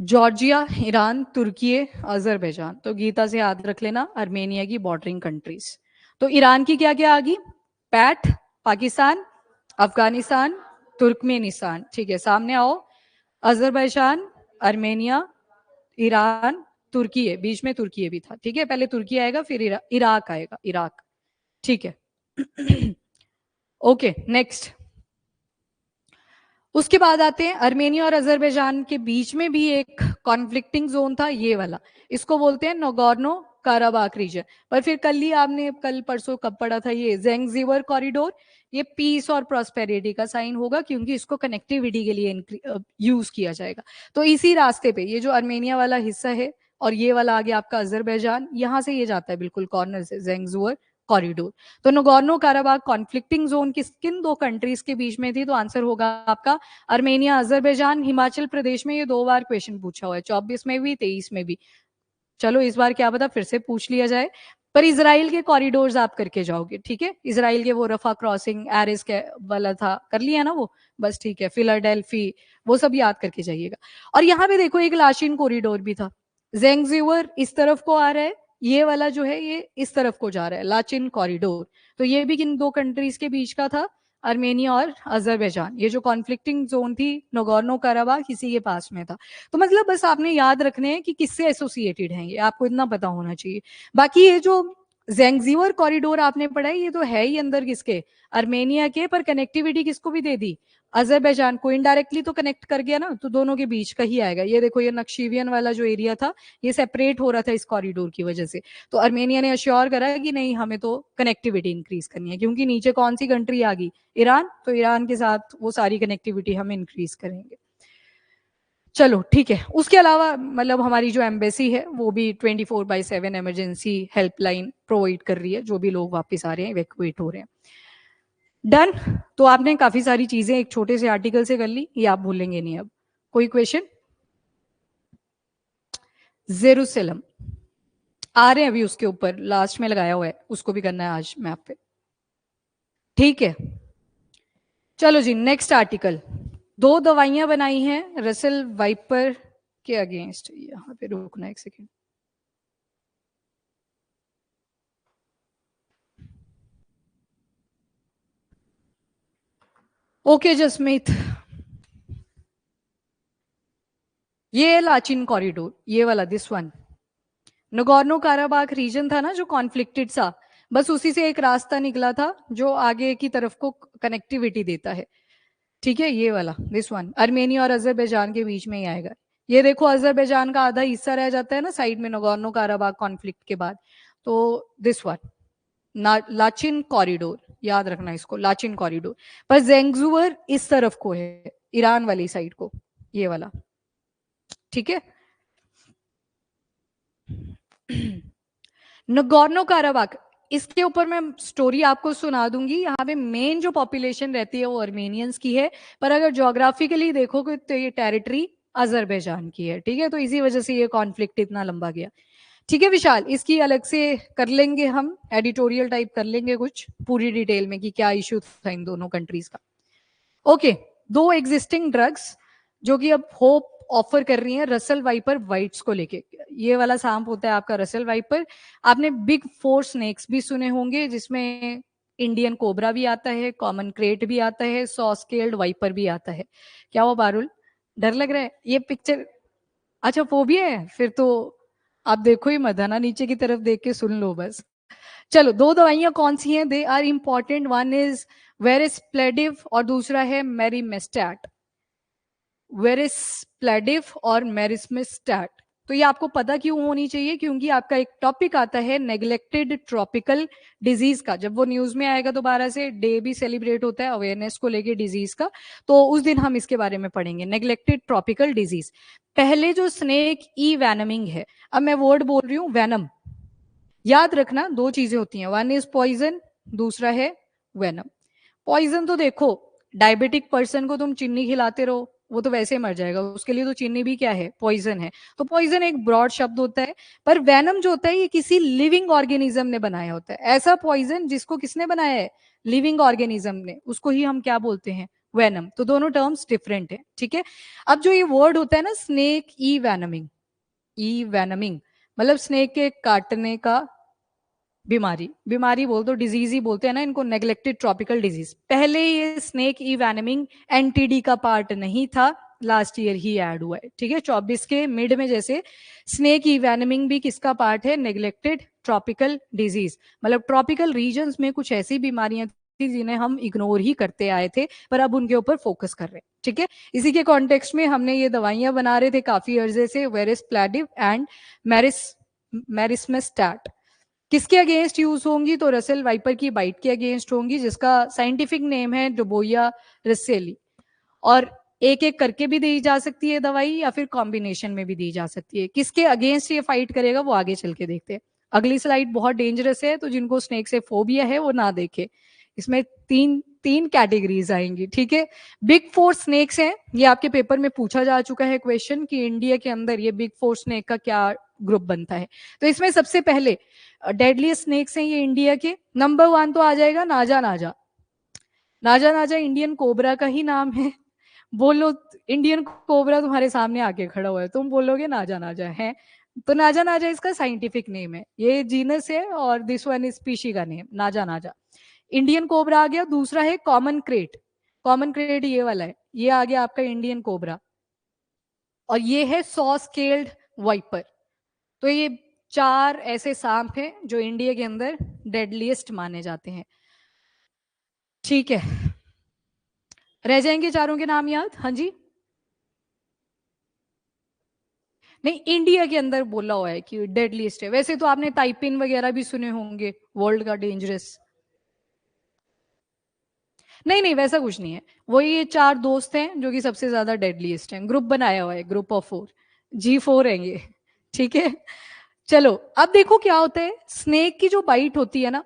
S1: जॉर्जिया, ईरान, तुर्की, अजरबैजान। तो गीता से याद रख लेना अर्मेनिया की बॉर्डरिंग कंट्रीज। तो ईरान की क्या क्या आ गई? पैट, पाकिस्तान, अफगानिस्तान, तुर्कमेनिस्तान, ठीक है। सामने आओ, अजरबैजान, अर्मेनिया, ईरान, तुर्की है, बीच में तुर्की भी था, ठीक है। पहले तुर्की आएगा, फिर इराक आएगा, इराक, ठीक है। ओके नेक्स्ट, उसके बाद आते हैं अर्मेनिया और अजरबैजान के बीच में भी एक कॉन्फ्लिक्टिंग जोन था, ये वाला, इसको बोलते हैं नगोर्नो काराबाख रीजन। पर फिर कल ही आपने कल परसों कब पढ़ा था, ये ज़ेंगज़्यूर कॉरिडोर, ये पीस और प्रॉस्पेरिटी का साइन होगा, क्योंकि इसको कनेक्टिविटी के लिए यूज किया जाएगा। तो इसी रास्ते पे ये जो अर्मेनिया वाला हिस्सा है, और ये वाला आ गया आपका अजरबैजान, यहाँ से ये जाता है बिल्कुल कॉर्नर से ज़ेंगज़्यूर कॉरिडोर। तो नगोर्नो काराबाग कॉन्फ्लिक्टिंग जोन किन दो कंट्रीज के बीच में थी? तो आंसर होगा आपका आर्मेनिया, अजरबैजान, हिमाचल प्रदेश में। ये 2 बार क्वेश्चन पूछा हुआ है, 24 में भी, 23 में भी। चलो इस बार क्या पता फिर से पूछ लिया जाए। पर इसराइल के कॉरिडोर्स आप करके जाओगे, ठीक है? इसराइल के वो रफा क्रॉसिंग, एरिस के वाला था, कर लिया ना वो? बस ठीक है। फिलाडेल्फी, वो सब याद करके जाइएगा। और यहाँ पे देखो एक लाशिन कॉरिडोर भी था। जेंगजीवर इस तरफ को आ रहा है, ये वाला जो है ये इस तरफ को जा रहा है, लाचिन कॉरिडोर। तो ये भी किन दो कंट्रीज के बीच का था? आर्मेनिया और अजरबैजान। ये जो कॉन्फ्लिक्टिंग जोन थी नगोर्नो काराबाग, इसी के पास में था। तो मतलब बस आपने याद रखने हैं कि किससे एसोसिएटेड हैं, ये आपको इतना पता होना चाहिए। बाकी ये जो जेंगजीवर कॉरिडोर आपने पढ़ा है, ये तो है ही अंदर किसके? आर्मेनिया के, पर कनेक्टिविटी किसको भी दे दी? अजरबैजान को। इनडायरेक्टली तो कनेक्ट कर गया ना, तो दोनों के बीच का ही आएगा। ये देखो, ये नक्शीवियन वाला जो एरिया था, ये सेपरेट हो रहा था इस कॉरिडोर की वजह से। तो आर्मेनिया ने अश्योर करा कि नहीं, हमें तो कनेक्टिविटी इंक्रीज करनी है, क्योंकि नीचे कौन सी कंट्री आ गई? ईरान। तो ईरान के साथ वो सारी कनेक्टिविटी हम इंक्रीज करेंगे। चलो ठीक है। उसके अलावा मतलब हमारी जो एम्बेसी है वो भी 24/7 इमरजेंसी हेल्पलाइन प्रोवाइड कर रही है, जो भी लोग वापस आ रहे हैं, इवैक्यूएट हो रहे हैं। डन। तो आपने काफी सारी चीजें एक छोटे से आर्टिकल से कर ली, ये आप भूलेंगे नहीं अब। कोई क्वेश्चन? जेरूसलम आ रहे हैं अभी, उसके ऊपर लास्ट में लगाया हुआ है, उसको भी करना है आज मैप पे, ठीक है? चलो जी, नेक्स्ट आर्टिकल। 2 दवाइयां बनाई हैं रसल वाइपर के अगेंस्ट। यहाँ पे रुकना एक सेकेंड। ओके जसमीत, ये लाचिन कॉरिडोर, ये वाला, this one. Nagorno Karabakh region था ना जो कॉन्फ्लिक्टेड सा, बस उसी से एक रास्ता निकला था जो आगे की तरफ को कनेक्टिविटी देता है, ठीक है? ये वाला, दिस वन, आर्मेनिया और अजरबैजान के बीच में ही आएगा। ये देखो, अजरबैजान का आधा हिस्सा रह जाता है ना साइड में नगोर्नो काराबाग कॉन्फ्लिक्ट के बाद। तो दिस वन, लाचिन कॉरिडोर, याद रखना इसको, लाचिन कॉरिडोर। पर जेंगजुवर इस तरफ को है, ईरान वाली साइड को, ये वाला, ठीक है? नगोर्नो काराबाग, इसके ऊपर मैं स्टोरी आपको सुना दूंगी। यहाँ पे मेन जो पॉपुलेशन रहती है वो अर्मेनियंस की है, पर अगर ज्योग्राफिकली देखोगे तो ये टेरिटरी अजरबैजान की है, ठीक है? तो इसी वजह से ये कॉन्फ्लिक्ट इतना लंबा गया, ठीक है विशाल? इसकी अलग से कर लेंगे हम, एडिटोरियल टाइप कर लेंगे कुछ पूरी डिटेल में कि क्या इश्यू था इन दोनों कंट्रीज का। ओके, 2 एग्जिस्टिंग ड्रग्स जो कि अब होप ऑफर कर रही हैं रसल वाइपर वाइट्स को लेके। ये वाला सांप होता है आपका रसल वाइपर। आपने बिग 4 स्नेक्स भी सुने होंगे, जिसमें इंडियन कोबरा भी आता है, कॉमन क्रेट भी आता है, सॉ स्केल्ड वाइपर भी आता है। क्या हुआ बारुल, डर लग रहा है? ये पिक्चर, अच्छा फोबिया है? फिर तो आप देखो ही मत, है ना? नीचे की तरफ देख के सुन लो बस। चलो, 2 दवाइयां कौन सी हैं? They are important. One is वेरिस्प्लेडिव और दूसरा है मेरिमेस्टैट। वेरिस्प्लेडिव और मेरिस्मेस्टैट। तो ये आपको पता क्यों होनी चाहिए? क्योंकि आपका एक टॉपिक आता है नेग्लेक्टेड ट्रॉपिकल डिजीज का। जब वो न्यूज में आएगा दोबारा से, डे भी सेलिब्रेट होता है अवेयरनेस को लेके डिजीज का, तो उस दिन हम इसके बारे में पढ़ेंगे, नेग्लेक्टेड ट्रॉपिकल डिजीज। पहले जो स्नेक ई वैनमिंग है, अब मैं वर्ड बोल रही हूँ वैनम, याद रखना 2 चीजें होती हैं, वन इज पॉइजन, दूसरा है वेनम। पॉइजन तो देखो, डायबिटिक पर्सन को तुम चीनी खिलाते रहो, वो तो वैसे मर जाएगा, उसके लिए तो चीनी भी क्या है? पॉइजन है। तो पॉइजन एक ब्रॉड शब्द होता है, पर वेनम जो होता है ये किसी लिविंग ऑर्गेनिज्म ने बनाया होता है। ऐसा पॉइजन जिसको किसने बनाया है? लिविंग ऑर्गेनिज्म ने, उसको ही हम क्या बोलते हैं? वेनम। तो दोनों टर्म्स डिफरेंट है, ठीक है? अब जो ये वर्ड होता है ना, स्नेक ई वैनमिंग, ई वैनमिंग मतलब स्नेक के काटने का, बीमारी, बीमारी बोल दो, डिजीज ही बोलते हैं ना इनको, नेग्लेक्टेड ट्रॉपिकल डिजीज। पहले ये स्नेक ई वैनमिंग एनटीडी का पार्ट नहीं था, लास्ट ईयर ही ऐड हुआ है, ठीक है? 24 के मिड में जैसे स्नेक ई वैनमिंग भी किसका पार्ट है? Neglected tropical disease. मतलब ट्रॉपिकल रीजन्स में कुछ ऐसी बीमारियां थी जिन्हें हम इग्नोर ही करते आए थे, पर अब उनके ऊपर फोकस कर रहे हैं, ठीक है? इसी के कॉन्टेक्स्ट में हमने ये दवाइयां बना रहे थे काफी अर्जे से, वेरिस्प्लेडिव एंड मेरिस्मेस्टैट। किसके अगेंस्ट यूज होंगी? तो रसेल वाइपर की बाइट के अगेंस्ट होंगी, जिसका साइंटिफिक नेम है डोबोया रसेली। और एक एक करके भी दी जा सकती है दवाई, या फिर कॉम्बिनेशन में भी दी जा सकती है। किसके अगेंस्ट ये फाइट करेगा वो आगे चल के देखते हैं। अगली स्लाइड बहुत डेंजरस है, तो जिनको स्नेक से फोबिया है वो ना देखे। इसमें तीन तीन कैटेगरीज आएंगी, ठीक है। बिग फोर स्नेक्स हैं, ये आपके पेपर में पूछा जा चुका है क्वेश्चन कि इंडिया के अंदर ये बिग फोर स्नेक का क्या ग्रुप बनता है। तो इसमें सबसे पहले डेडलीस्ट स्नेक्स हैं ये इंडिया के। नंबर 1 तो आ जाएगा नाजा नाजा। नाजा नाजा इंडियन कोबरा का ही नाम है। बोलो, इंडियन कोबरा तुम्हारे सामने आके खड़ा हुआ है, तुम बोलोगे नाजा नाजा है, तो नाजा नाजा इसका साइंटिफिक नेम है, ये जीनस है, और दिस वन स्पीशी का नेम नाजा नाजा। इंडियन कोबरा आ गया। दूसरा है कॉमन क्रेट। कॉमन क्रेट ये वाला है, ये आ गया आपका इंडियन कोबरा। और ये है सॉ स्केल्ड वाइपर। तो ये 4 ऐसे सांप हैं जो इंडिया के अंदर डेडलीस्ट माने जाते हैं, ठीक है। रह जाएंगे चारों के नाम याद? हाँ जी। नहीं, इंडिया के अंदर बोला हुआ है कि डेडलीस्ट है। वैसे तो आपने टाइपिन वगैरह भी सुने होंगे, वर्ल्ड का डेंजरस। नहीं नहीं, वैसा कुछ नहीं है। वही ये 4 दोस्त हैं जो कि सबसे ज्यादा डेडलीस्ट हैं। ग्रुप बनाया हुआ है, ग्रुप ऑफ 4, G4 है ये, ठीक है। चलो अब देखो क्या होता है। स्नेक की जो बाइट होती है ना,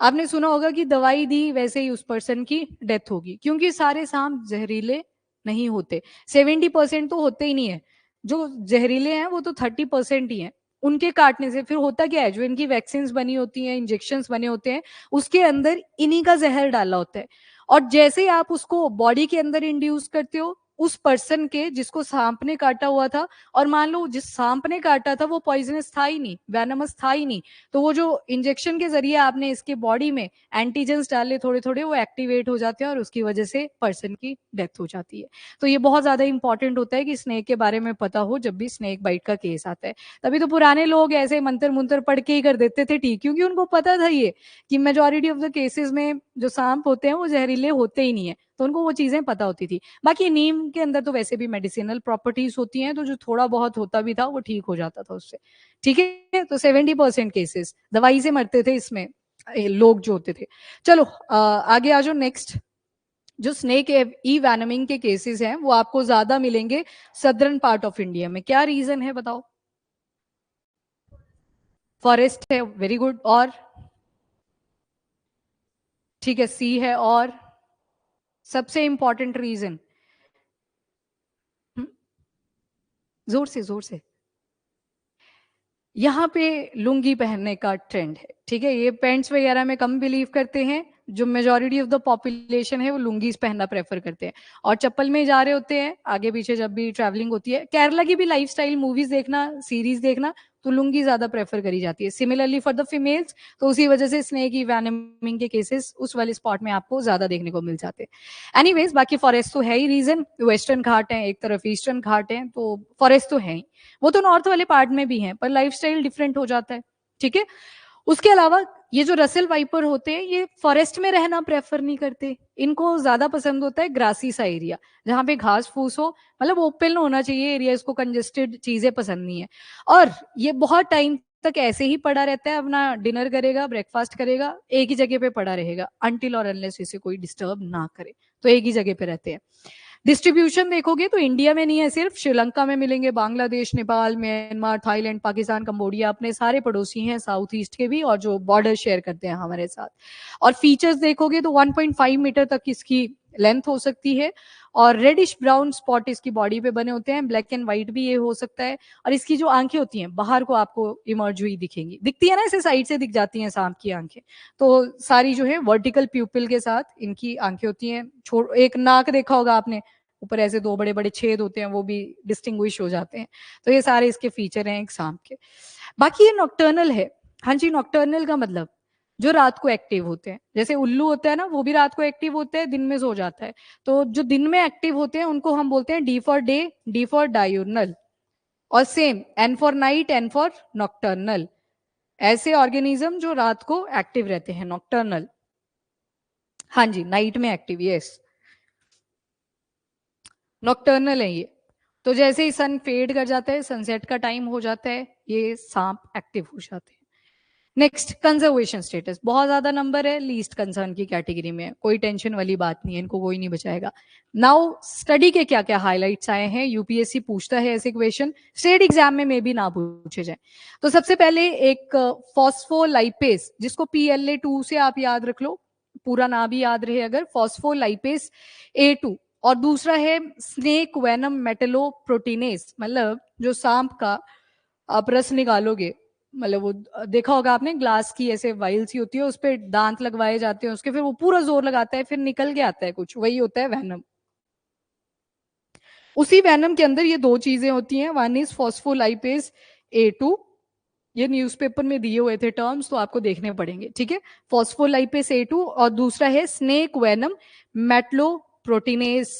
S1: आपने सुना होगा कि दवाई दी वैसे ही उस पर्सन की डेथ होगी, क्योंकि सारे सांप जहरीले नहीं होते। 70% तो होते ही नहीं है। जो जहरीले हैं वो तो 30% ही हैं। उनके काटने से फिर होता क्या है, जो इनकी वैक्सीन बनी होती हैं, इंजेक्शन बने होते हैं, उसके अंदर इन्हीं का जहर डाला होता है। और जैसे ही आप उसको बॉडी के अंदर इंड्यूस करते हो, उस पर्सन के जिसको सांप ने काटा हुआ था, और मान लो जिस सांप ने काटा था वो पॉइजनस था ही नहीं, वेनमस था ही नहीं, तो वो जो इंजेक्शन के जरिए आपने इसके बॉडी में एंटीजेंस डाले थोड़े थोड़े, वो एक्टिवेट हो जाते हैं और उसकी वजह से पर्सन की डेथ हो जाती है। तो ये बहुत ज्यादा इंपॉर्टेंट होता है कि स्नेक के बारे में पता हो जब भी स्नेक बाइट का केस आता है। तभी तो पुराने लोग ऐसे मंत्र मुंतर पढ़ के ही कर देते थे ठीक, क्योंकि उनको पता था ये कि मेजोरिटी ऑफ द केसेस में जो सांप होते हैं वो जहरीले होते ही नहीं है, तो उनको वो चीजें पता होती थी। बाकी नीम के अंदर तो वैसे भी मेडिसिनल प्रॉपर्टीज होती हैं, तो जो थोड़ा बहुत होता भी था वो ठीक हो जाता था उससे, ठीक है। तो 70% केसेस दवाई से मरते थे इसमें लोग जो होते थे। चलो आगे आ जाओ। नेक्स्ट, जो स्नेक ई वैनमिंग के केसेस हैं वो आपको ज्यादा मिलेंगे सदर्न पार्ट ऑफ इंडिया में। क्या रीजन है बताओ? फॉरेस्ट है, वेरी गुड। और ठीक है, सी है, और सबसे इंपॉर्टेंट रीजन, जोर से जोर से। यहाँ पे लुंगी पहनने का ट्रेंड है, ठीक है। ये पैंट्स वगैरह में कम बिलीव करते हैं। जो मेजोरिटी ऑफ द पॉपुलेशन है वो लुंगीज पहनना प्रेफर करते हैं, और चप्पल में ही जा रहे होते हैं आगे पीछे जब भी ट्रैवलिंग होती है। केरला की भी लाइफस्टाइल मूवीज देखना, सीरीज देखना, तो लुंगी ज्यादा प्रेफर करी जाती है। सिमिलरली फॉर द फीमेल्स, तो उसी वजह से स्नेक की वैनमिंग के केसेस उस वाले स्पॉट में आपको ज्यादा देखने को मिल जाते हैं। एनीवेज, बाकी फॉरेस्ट तो है ही रीजन। वेस्टर्न घाट है एक तरफ, ईस्टर्न घाट है, तो फॉरेस्ट तो है ही। वो तो नॉर्थ वाले पार्ट में भी हैं, पर लाइफस्टाइल डिफरेंट हो जाता है, ठीक है। उसके अलावा ये जो रसेल वाइपर होते हैं ये फॉरेस्ट में रहना प्रेफर नहीं करते। इनको ज्यादा पसंद होता है ग्रासी सा एरिया, जहाँ पे घास फूस हो, मतलब ओपन होना चाहिए एरिया। इसको कंजेस्टेड चीजें पसंद नहीं है। और ये बहुत टाइम तक ऐसे ही पड़ा रहता है, अपना डिनर करेगा, ब्रेकफास्ट करेगा, एक ही जगह पे पड़ा रहेगा अनटिल और अनलेस इसे कोई डिस्टर्ब ना करे। तो एक ही जगह पे रहते हैं। डिस्ट्रीब्यूशन देखोगे तो इंडिया में नहीं है सिर्फ, श्रीलंका में मिलेंगे, Bangladesh, Nepal, Myanmar, Thailand, Pakistan, Cambodia, अपने सारे पड़ोसी हैं साउथ ईस्ट के भी, और जो बॉर्डर शेयर करते हैं हमारे साथ। और फीचर्स देखोगे तो 1.5 मीटर तक इसकी लेंथ हो सकती है, और रेडिश ब्राउन स्पॉट इसकी बॉडी पे बने होते हैं। ब्लैक एंड व्हाइट भी ये हो सकता है। और इसकी जो आंखें होती हैं बाहर को आपको इमर्ज हुई दिखेंगी, दिखती है ना, ऐसे साइड से दिख जाती हैं सांप की आंखें। तो सारी जो है वर्टिकल प्यूपिल के साथ इनकी आंखें होती हैं। एक नाक देखा होगा आपने, ऊपर ऐसे 2 बड़े बड़े छेद होते हैं, वो भी डिस्टिंग्विश हो जाते हैं। तो ये सारे इसके फीचर हैं एक सांप के। बाकी ये नॉक्टर्नल है। हाँ जी, नॉक्टर्नल का मतलब जो रात को एक्टिव होते हैं। जैसे उल्लू होता है ना, वो भी रात को एक्टिव होता है, दिन में सो जाता है। तो जो दिन में एक्टिव होते हैं उनको हम बोलते हैं D for day, D for diurnal. और same N for night, N for nocturnal. ऐसे ऑर्गेनिज्म जो रात को एक्टिव रहते हैं, नॉक्टर्नल। हाँ जी, नाइट में एक्टिव, यस, नॉक्टर्नल है ये। तो जैसे ही सन फेड कर जाता है, सनसेट का टाइम हो जाता है, ये सांप एक्टिव हो जाते हैं। नेक्स्ट कंजर्वेशन स्टेटस, बहुत ज्यादा नंबर है, लीस्ट कंसर्न की कैटेगरी में, कोई टेंशन वाली बात नहीं है, इनको कोई नहीं बचाएगा। नाउ स्टडी के क्या क्या हाइलाइट्स आए हैं, यूपीएससी पूछता है ऐसे क्वेश्चन, स्टेट एग्जाम में भी ना पूछे जाए। तो सबसे पहले एक फॉस्फोलाइपेज, जिसको PLA2 से आप याद रख लो, पूरा ना भी याद रहे अगर, फॉस्फोलाइपेज A2, और दूसरा है स्नेक वेनम मेटेलोप्रोटीनेज, मतलब जो सांप का आप रस निकालोगे, मतलब वो देखा होगा आपने, ग्लास की ऐसे वाइल सी होती है, उस पर दांत लगवाए जाते हैं उसके, फिर वो पूरा जोर लगाता है, फिर निकल के आता है कुछ, वही होता है वेनम। उसी वेनम के अंदर ये दो चीजें होती हैं, वन इज फॉस्फोलाइपेज A2, ये न्यूज़पेपर में दिए हुए थे टर्म्स, तो आपको देखने पड़ेंगे, ठीक है। फॉस्फोलाइपेज A2, और दूसरा है snake venom metalloproteinase,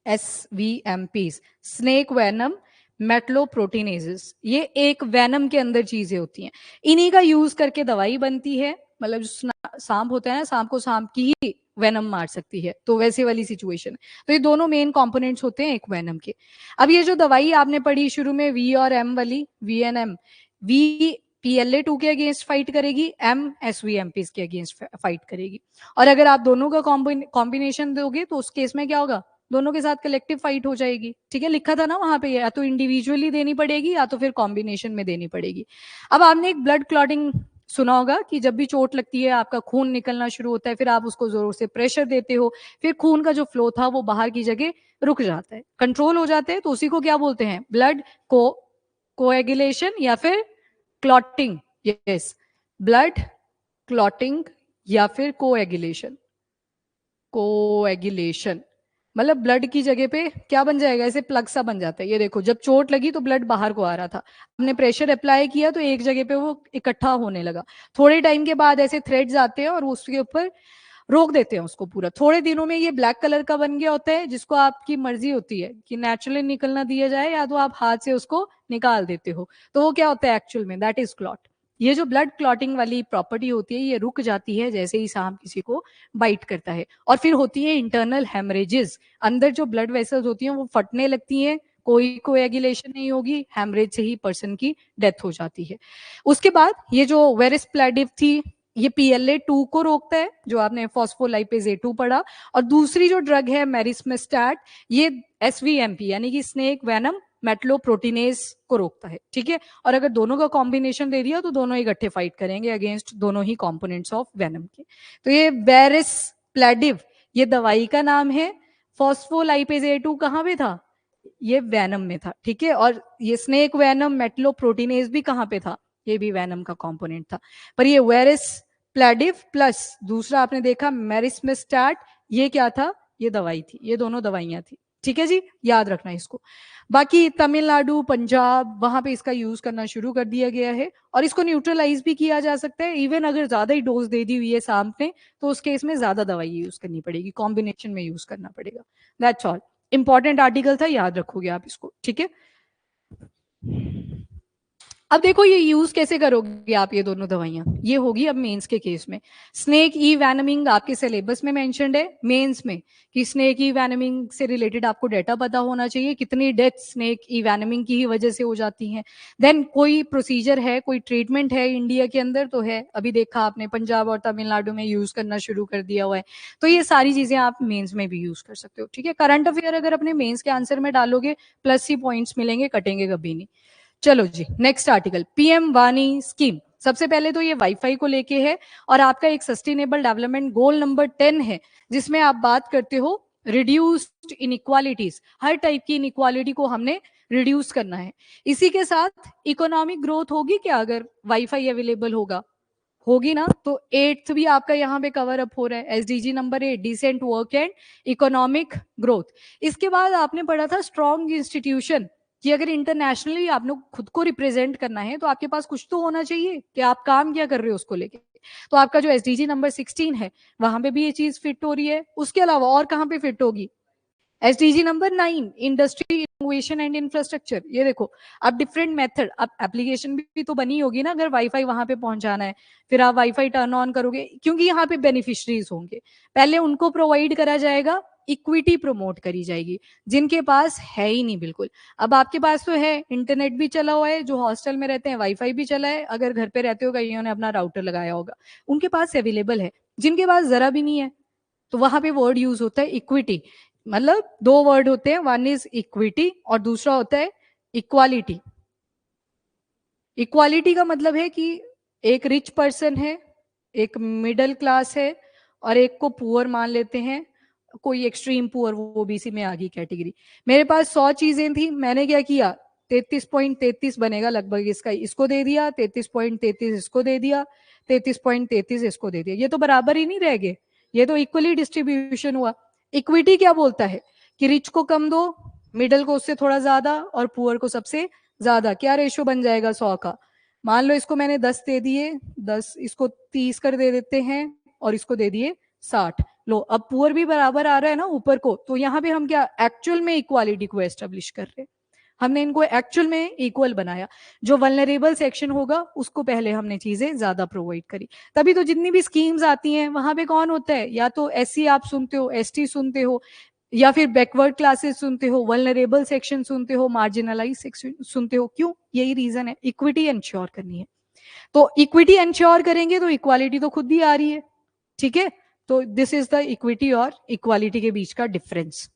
S1: SVMPs, snake venom metalloproteinases, ये एक वेनम के अंदर चीजें होती हैं, इन्हीं का यूज करके दवाई बनती है। मतलब जो सांप होता है ना, सांप को सांप की ही वेनम मार सकती है, तो वैसे वाली सिचुएशन। तो ये दोनों मेन कंपोनेंट्स होते हैं एक वेनम के। अब ये जो दवाई आपने पढ़ी शुरू में, V और M वाली, VNM, V PLA2 के अगेंस्ट फाइट करेगी, M SVMPs के अगेंस्ट फाइट करेगी। और अगर आप दोनों का कॉम्बिनेशन दोगे तो उस केस में क्या होगा, दोनों के साथ कलेक्टिव फाइट हो जाएगी, ठीक है। लिखा था ना वहां पे, या तो इंडिविजुअली देनी पड़ेगी या तो फिर कॉम्बिनेशन में देनी पड़ेगी। अब आपने एक ब्लड क्लॉटिंग सुना होगा कि जब भी चोट लगती है, आपका खून निकलना शुरू होता है, फिर आप उसको जोरों से प्रेशर देते हो, फिर खून का जो फ्लो था वो बाहर की जगह रुक जाता है, कंट्रोल हो जाते हैं, तो उसी को क्या बोलते हैं, ब्लड को कोएगुलेशन या फिर क्लॉटिंग। यस, ब्लड क्लॉटिंग या फिर कोएगुलेशन। कोएगुलेशन मतलब ब्लड की जगह पे क्या बन जाएगा, ऐसे प्लग सा बन जाता है। ये देखो, जब चोट लगी तो ब्लड बाहर को आ रहा था, हमने प्रेशर अप्लाई किया तो एक जगह पे वो इकट्ठा होने लगा, थोड़े टाइम के बाद ऐसे थ्रेड्स आते हैं और उसके ऊपर रोक देते हैं उसको पूरा, थोड़े दिनों में ये ब्लैक कलर का बन गया होता है, जिसको आपकी मर्जी होती है कि नेचुरली निकलना दिया जाए या तो आप हाथ से उसको निकाल देते हो, तो वो क्या होता है एक्चुअल में, दैट इज क्लॉट। ये जो ब्लड क्लॉटिंग वाली प्रॉपर्टी होती है, ये रुक जाती है जैसे ही सांप किसी को बाइट करता है, और फिर होती है इंटरनल हेमरेजेस, अंदर जो ब्लड वेसल्स होती हैं वो फटने लगती हैं, कोई कोएगुलेशन नहीं होगी, हेमरेज से ही पर्सन की डेथ हो जाती है। उसके बाद ये जो वेरिस्प्लेडिव थी, ये PLA2 को रोकता है, जो आपने फॉस्फोलाइपेज A2 पढ़ा, और दूसरी जो ड्रग है मेरिस्मेस्टैट, ये SVMP यानी कि स्नेक वेनम मेटलोप्रोटीनेज को रोकता है, ठीक है। और अगर दोनों का कॉम्बिनेशन दे दिया तो दोनों इकट्ठे फाइट करेंगे अगेंस्ट दोनों ही कंपोनेंट्स ऑफ वेनम के। तो ये वेरिस्प्लेडिव, ये दवाई का नाम है। फॉस्फोलाइपेज A2 कहाँ पे था, ये वेनम में था, ठीक है। और ये स्नेक वेनम मेटलोप्रोटीनेज भी कहाँ पे था, ये भी वेनम का कंपोनेंट था। पर ये वेरिस्प्लेडिव प्लस दूसरा आपने देखा मेरिस्मेस्टैट, ये क्या था, ये दवाई थी, ये दोनों दवाइयां थी, ठीक है जी, याद रखना इसको। बाकी तमिलनाडु, पंजाब, वहां पे इसका यूज करना शुरू कर दिया गया है, और इसको न्यूट्रलाइज भी किया जा सकता है, इवन अगर ज्यादा ही डोज दे दी हुई है सांप ने, तो उस केस में ज्यादा दवाई यूज करनी पड़ेगी, कॉम्बिनेशन में यूज करना पड़ेगा। That's all. इंपॉर्टेंट आर्टिकल था, याद रखोगे आप इसको, ठीक है। अब देखो ये यूज कैसे करोगे आप, ये दोनों दवाइयां, ये होगी अब मेंस के केस में। स्नेक ई वैनमिंग आपके सिलेबस में मेंशन्ड है मेंस में, कि स्नेक ई वैनमिंग से रिलेटेड आपको डेटा पता होना चाहिए, कितनी डेथ स्नेक ई वैनमिंग की ही वजह से हो जाती हैं। देन कोई प्रोसीजर है, कोई ट्रीटमेंट है इंडिया के अंदर, तो है, अभी देखा आपने पंजाब और तमिलनाडु में यूज करना शुरू कर दिया हुआ है। तो ये सारी चीजें आप मेन्स में भी यूज कर सकते हो, ठीक है। करंट अफेयर अगर अपने मेन्स के आंसर में डालोगे, प्लस ही पॉइंट्स मिलेंगे, कटेंगे कभी नहीं। चलो जी, नेक्स्ट आर्टिकल, PM वानी स्कीम। सबसे पहले तो ये वाईफाई को लेके है, और आपका एक सस्टेनेबल डेवलपमेंट गोल नंबर 10 है, जिसमें आप बात करते हो रिड्यूस्ड इनइक्वालिटीज, हर टाइप की इनइक्वालिटी को हमने रिड्यूस करना है। इसी के साथ इकोनॉमिक ग्रोथ होगी क्या, अगर वाईफाई अवेलेबल होगा, होगी ना। तो 8th भी आपका यहाँ पे कवर अप हो रहा है, SDG number 8, decent work and economic growth. इसके बाद आपने पढ़ा था स्ट्रॉन्ग इंस्टीट्यूशन, कि अगर इंटरनेशनली आपने खुद को रिप्रेजेंट करना है तो आपके पास कुछ तो होना चाहिए कि आप काम क्या कर रहे हो उसको लेके। तो आपका जो SDG नंबर 16 है, वहां पे भी ये चीज फिट हो रही है। उसके अलावा और कहाँ पे फिट होगी, SDG number 9, industry innovation and infrastructure. ये देखो, अब डिफरेंट मेथड, अब एप्लीकेशन भी तो बनी होगी ना, अगर वाईफाई वहां पे पहुंचाना है, फिर आप वाईफाई टर्न ऑन करोगे, क्योंकि यहाँ पे बेनिफिशरीज होंगे, पहले उनको प्रोवाइड करा जाएगा, इक्विटी प्रमोट करी जाएगी, जिनके पास है ही नहीं बिल्कुल। अब आपके पास तो है, इंटरनेट भी चला हुआ है, जो हॉस्टल में रहते हैं वाईफाई भी चला है, अगर घर पे रहते हो कईयों ने अपना राउटर लगाया होगा, उनके पास अवेलेबल है। जिनके पास जरा भी नहीं है, तो वहां पे वर्ड यूज होता है इक्विटी। मतलब दो वर्ड होते हैं, वन इज इक्विटी और दूसरा होता है इक्वालिटी। इक्वालिटी का मतलब है कि एक रिच पर्सन है, एक मिडिल क्लास है, और एक को पुअर मान लेते हैं, कोई एक्सट्रीम पुअर, वो बीसी में आ गई कैटेगरी। मेरे पास 100 चीजें थी, मैंने क्या किया, 33.33 बनेगा लगभग इसका, इसको दे दिया, 33.33 इसको दे दिया, 33.33 इसको दे दिया। ये तो बराबर ही नहीं रह गए, ये तो इक्वली डिस्ट्रीब्यूशन हुआ। इक्विटी क्या बोलता है कि रिच को कम दो, मिडिल को उससे थोड़ा ज्यादा, और पुअर को सबसे ज्यादा। क्या रेशो बन जाएगा 100 का? मान लो इसको मैंने 10 दे दिए, 10, इसको 30 कर दे देते हैं, और इसको दे दिए 60। लो, अब पुअर भी बराबर आ रहा है ना ऊपर को, तो यहाँ पे हम क्या एक्चुअल में इक्वालिटी को एस्टेब्लिश कर रहे हैं। हमने इनको एक्चुअल में इक्वल बनाया। जो वल्नरेबल सेक्शन होगा उसको पहले हमने चीजें ज्यादा प्रोवाइड करी। तभी तो जितनी भी स्कीम्स आती हैं वहां पे कौन होता है, या तो एससी आप सुनते हो, एसटी सुनते हो, या फिर बैकवर्ड क्लासेस सुनते हो, वल्नरेबल सेक्शन सुनते हो, मार्जिनलाइज सेक्शन सुनते हो। क्यों? यही रीजन है, इक्विटी एंश्योर करनी है। तो इक्विटी एंश्योर करेंगे तो इक्वालिटी तो खुद ही आ रही है। ठीक है, तो दिस इज द इक्विटी और इक्वालिटी के बीच का डिफरेंस।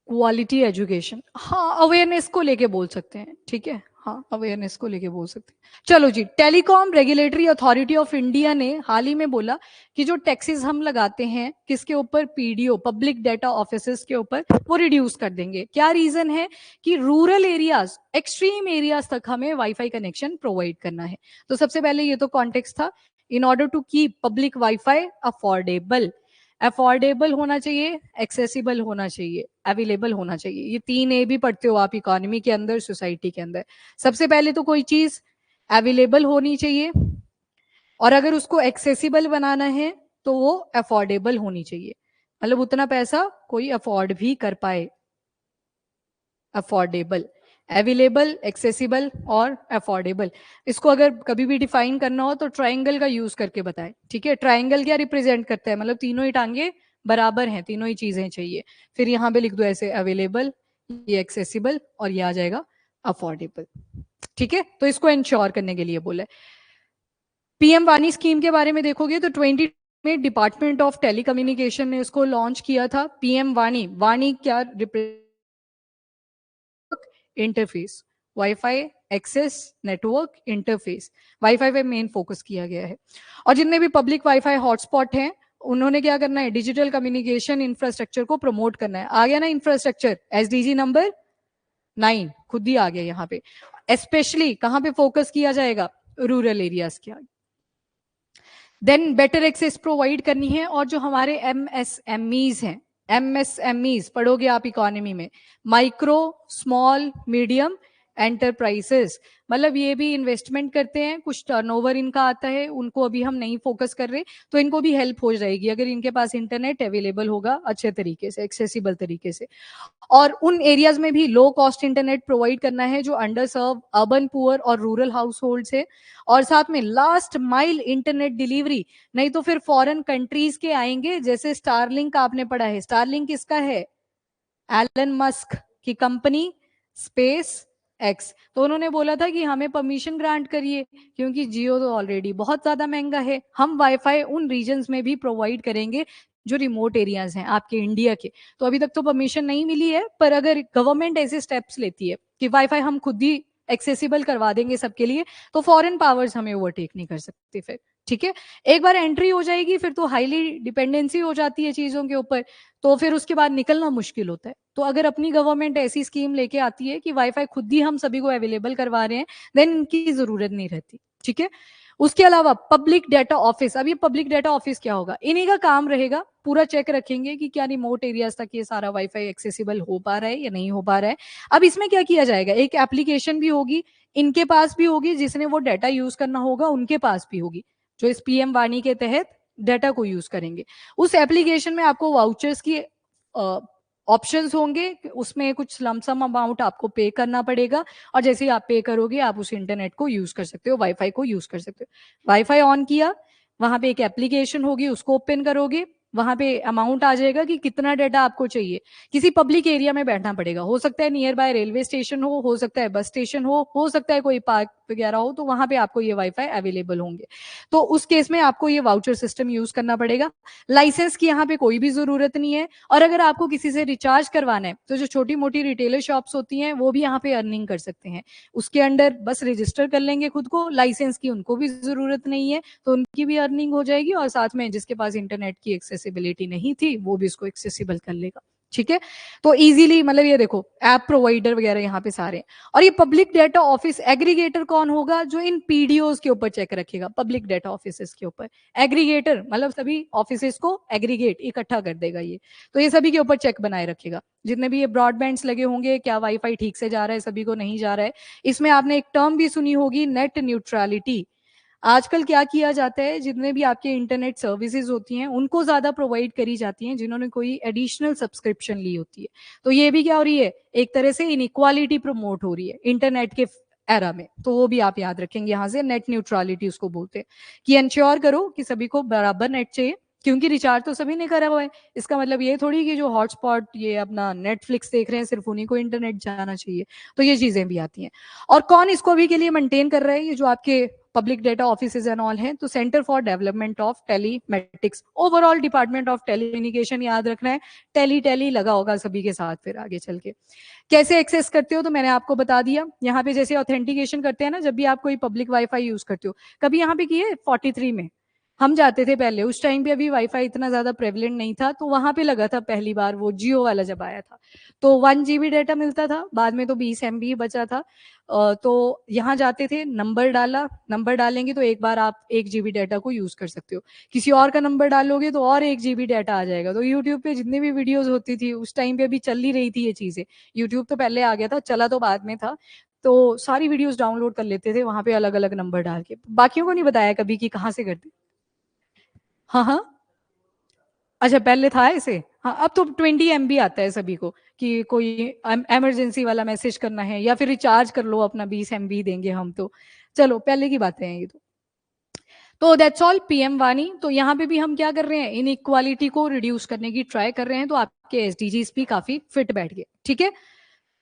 S1: क्वालिटी एजुकेशन, हाँ, अवेयरनेस को लेके बोल सकते हैं। ठीक है, हाँ, अवेयरनेस को लेके बोल सकते हैं। चलो जी, Telecom Regulatory Authority of India ने हाल ही में बोला कि जो टैक्सेस हम लगाते हैं किसके ऊपर, पीडीओ, पब्लिक डाटा ऑफिसर्स के ऊपर, वो रिड्यूस कर देंगे। क्या रीजन है? कि रूरल एरियाज, एक्सट्रीम एरियाज तक हमें वाईफाई कनेक्शन प्रोवाइड करना है। तो सबसे पहले ये तो कॉन्टेक्स्ट था, in order to keep public wifi affordable. Affordable होना चाहिए, एक्सेसिबल होना चाहिए, अवेलेबल होना चाहिए। ये 3 ए भी पढ़ते हो आप इकोनॉमी के अंदर, सोसाइटी के अंदर। सबसे पहले तो कोई चीज अवेलेबल होनी चाहिए, और अगर उसको एक्सेसिबल बनाना है तो वो अफोर्डेबल होनी चाहिए, मतलब उतना पैसा कोई अफोर्ड भी कर पाए। अफोर्डेबल, अवेलेबल, एक्सेसिबल और अफोर्डेबल। इसको अगर कभी भी डिफाइन करना हो तो ट्राइंगल का यूज करके बताएं। ठीक है, ट्राइंगल क्या रिप्रेजेंट करता है, मतलब तीनों ही टांगे बराबर हैं, तीनों ही चीजें चाहिए। फिर यहाँ पे लिख दो ऐसे, अवेलेबल, ये एक्सेसिबल, और ये आ जाएगा अफोर्डेबल। ठीक है, तो इसको इंश्योर करने के लिए बोला है। पीएम वाणी स्कीम के बारे में देखोगे तो 20 में डिपार्टमेंट ऑफ टेलीकम्युनिकेशन ने इसको लॉन्च किया था। पीएम वाणी, वाणी क्या interface, wifi access network interface, wifi पे मेन फोकस किया गया है। और जितने भी पब्लिक वाईफाई हॉटस्पॉट हैं, उन्होंने क्या करना है, डिजिटल कम्युनिकेशन इंफ्रास्ट्रक्चर को प्रमोट करना है। आ गया ना इंफ्रास्ट्रक्चर, एसडीजी नंबर 9 खुद ही आ गया यहाँ पे। स्पेशली कहाँ पे फोकस किया जाएगा, रूरल एरियाज के। देन बेटर एक्सेस प्रोवाइड करनी है। और जो हमारे एमएसएमईज हैं, एमएसएमईज पढ़ोगे आप इकोनॉमी में, माइक्रो स्मॉल मीडियम एंटरप्राइजेस, मतलब ये भी इन्वेस्टमेंट करते हैं, कुछ टर्नओवर इनका आता है, उनको अभी हम नहीं फोकस कर रहे, तो इनको भी हेल्प हो जाएगी अगर इनके पास इंटरनेट अवेलेबल होगा अच्छे तरीके से, एक्सेसिबल तरीके से। और उन एरियाज में भी लो कॉस्ट इंटरनेट प्रोवाइड करना है जो अंडर सर्व अर्बन पुअर और रूरल हाउस होल्ड है। और साथ में लास्ट माइल इंटरनेट डिलीवरी, नहीं तो फिर फॉरेन कंट्रीज के आएंगे, जैसे स्टारलिंक आपने पढ़ा है, स्टारलिंक किसका है, एलन मस्क की कंपनी स्पेस एक्स। तो उन्होंने बोला था कि हमें परमिशन ग्रांट करिए, क्योंकि जियो तो ऑलरेडी बहुत ज्यादा महंगा है, हम वाईफाई उन रीजन्स में भी प्रोवाइड करेंगे जो रिमोट एरियाज हैं आपके इंडिया के। तो अभी तक तो परमिशन नहीं मिली है, पर अगर गवर्नमेंट ऐसे स्टेप्स लेती है कि वाईफाई हम खुद ही एक्सेसिबल करवा देंगे सबके लिए, तो फॉरेन पावर्स हमें ओवरटेक नहीं कर सकते फिर। ठीक है, एक बार एंट्री हो जाएगी फिर तो हाईली डिपेंडेंसी हो जाती है चीजों के ऊपर, तो फिर उसके बाद निकलना मुश्किल होता है। तो अगर अपनी गवर्नमेंट ऐसी स्कीम लेके आती है कि वाईफाई खुद ही हम सभी को अवेलेबल करवा रहे हैं, देन इनकी जरूरत नहीं रहती। ठीक है, उसके अलावा पब्लिक डाटा ऑफिस, अब ये पब्लिक डाटा ऑफिस क्या होगा, इन्हीं का काम रहेगा, पूरा चेक रखेंगे कि क्या रिमोट एरियाज तक ये सारा वाईफाई एक्सेसिबल हो पा रहा है या नहीं हो पा रहा है। अब इसमें क्या किया जाएगा, एक एप्लीकेशन भी होगी, इनके पास भी होगी, जिसने वो डाटा यूज करना होगा उनके पास भी होगी, जो इस पीएम वाणी के तहत डाटा को यूज करेंगे। उस एप्लीकेशन में आपको वाउचर्स की ऑप्शंस होंगे, उसमें कुछ लमसम अमाउंट आपको पे करना पड़ेगा, और जैसे ही आप पे करोगे आप उस इंटरनेट को यूज कर सकते हो, वाईफाई को यूज कर सकते हो। वाईफाई ऑन किया, वहां पे एक एप्लीकेशन होगी, उसको ओपन करोगे, वहां पे अमाउंट आ जाएगा कि कितना डाटा आपको चाहिए। किसी पब्लिक एरिया में बैठना पड़ेगा, हो सकता है नियर बाय रेलवे स्टेशन हो सकता है बस स्टेशन हो सकता है कोई पार्क वगैरह हो, तो वहां पे आपको ये वाईफाई अवेलेबल होंगे। तो उस केस में आपको ये वाउचर सिस्टम यूज करना पड़ेगा। लाइसेंस की यहाँ पे कोई भी जरूरत नहीं है। और अगर आपको किसी से रिचार्ज करवाना है तो जो छोटी मोटी रिटेलर शॉप्स होती हैं वो भी यहाँ पे अर्निंग कर सकते हैं, उसके अंडर बस रजिस्टर कर लेंगे खुद को, लाइसेंस की उनको भी जरूरत नहीं है, तो उनकी भी अर्निंग हो जाएगी और साथ में जिसके पास इंटरनेट की एक्सेसिबिलिटी नहीं थी वो भी इसको एक्सेसिबल कर लेगा। ठीक है, तो इजीली मतलब ये देखो ऐप प्रोवाइडर वगैरह यहाँ पे सारे। और ये पब्लिक डेटा ऑफिस एग्रीगेटर कौन होगा, जो इन पीडीओज के ऊपर चेक रखेगा, पब्लिक डेटा ऑफिस के ऊपर। एग्रीगेटर मतलब सभी ऑफिस को एग्रीगेट इकट्ठा कर देगा ये, तो ये सभी के ऊपर चेक बनाए रखेगा। जितने भी ये ब्रॉडबैंड्स लगे होंगे, क्या वाईफाई ठीक से जा रहा है, सभी को नहीं जा रहा है। इसमें आपने एक टर्म भी सुनी होगी, नेट न्यूट्रलिटी। आजकल क्या किया जाता है, जितने भी आपके इंटरनेट सर्विसेज होती हैं उनको ज्यादा प्रोवाइड करी जाती हैं जिन्होंने कोई एडिशनल सब्सक्रिप्शन ली होती है। तो ये भी क्या हो रही है, एक तरह से इनइक्वालिटी प्रमोट हो रही है इंटरनेट के एरा में। तो वो भी आप याद रखेंगे, यहाँ से नेट न्यूट्रलिटी उसको बोलते हैं, कि इंश्योर करो कि सभी को बराबर नेट चाहिए, क्योंकि रिचार्ज तो सभी ने करा हुआ है। इसका मतलब ये थोड़ी कि जो हॉटस्पॉट ये अपना नेटफ्लिक्स देख रहे हैं सिर्फ उन्हीं को इंटरनेट जाना चाहिए। तो ये चीजें भी आती हैं। और कौन इसको अभी के लिए मेंटेन कर रहा है, ये जो आपके public data office and all हैं, तो centre for development of telematics, overall department of telecommunication याद रखना है। टेली लगा होगा सभी के साथ फिर आगे चल के। कैसे एक्सेस करते हो, तो मैंने आपको बता दिया। यहाँ पे जैसे ऑथेंटिकेशन करते हैं ना, जब भी आप कोई पब्लिक वाईफाई यूज करते हो, कभी यहाँ पे किए 43 में हम जाते थे पहले, उस टाइम पे अभी वाईफाई इतना ज्यादा प्रेवलेंट नहीं था, तो वहां पे लगा था पहली बार वो जियो वाला जब आया था, तो 1 GB डाटा मिलता था, बाद में तो 20 MB बचा था। तो यहाँ जाते थे, नंबर डाला, नंबर डालेंगे तो एक बार आप 1 GB डाटा को यूज कर सकते हो। किसी और का नंबर डालोगे तो और 1 GB डाटा आ जाएगा। तो यूट्यूब पे जितनी भी वीडियोस होती थी उस टाइम पे अभी चल ही रही थी ये चीजें। यूट्यूब तो पहले आ गया था, चला तो बाद में था। तो सारी वीडियोस डाउनलोड कर लेते थे वहां पे अलग अलग नंबर डाल के। बाकियों को नहीं बताया कभी कि कहाँ से करते। हाँ हाँ, अच्छा पहले था ऐसे। हाँ, अब तो 20 MB आता है सभी को, कि कोई इमरजेंसी वाला मैसेज करना है या फिर रिचार्ज कर लो अपना, 20 MB देंगे हम तो। चलो पहले की बातें हैं ये तो दैट्स ऑल पीएम वानी। तो यहाँ पे भी हम क्या कर रहे हैं, इन इक्वालिटी को रिड्यूस करने की ट्राई कर रहे हैं, तो आपके एसडीजीज भी काफी फिट बैठ गए। ठीक है,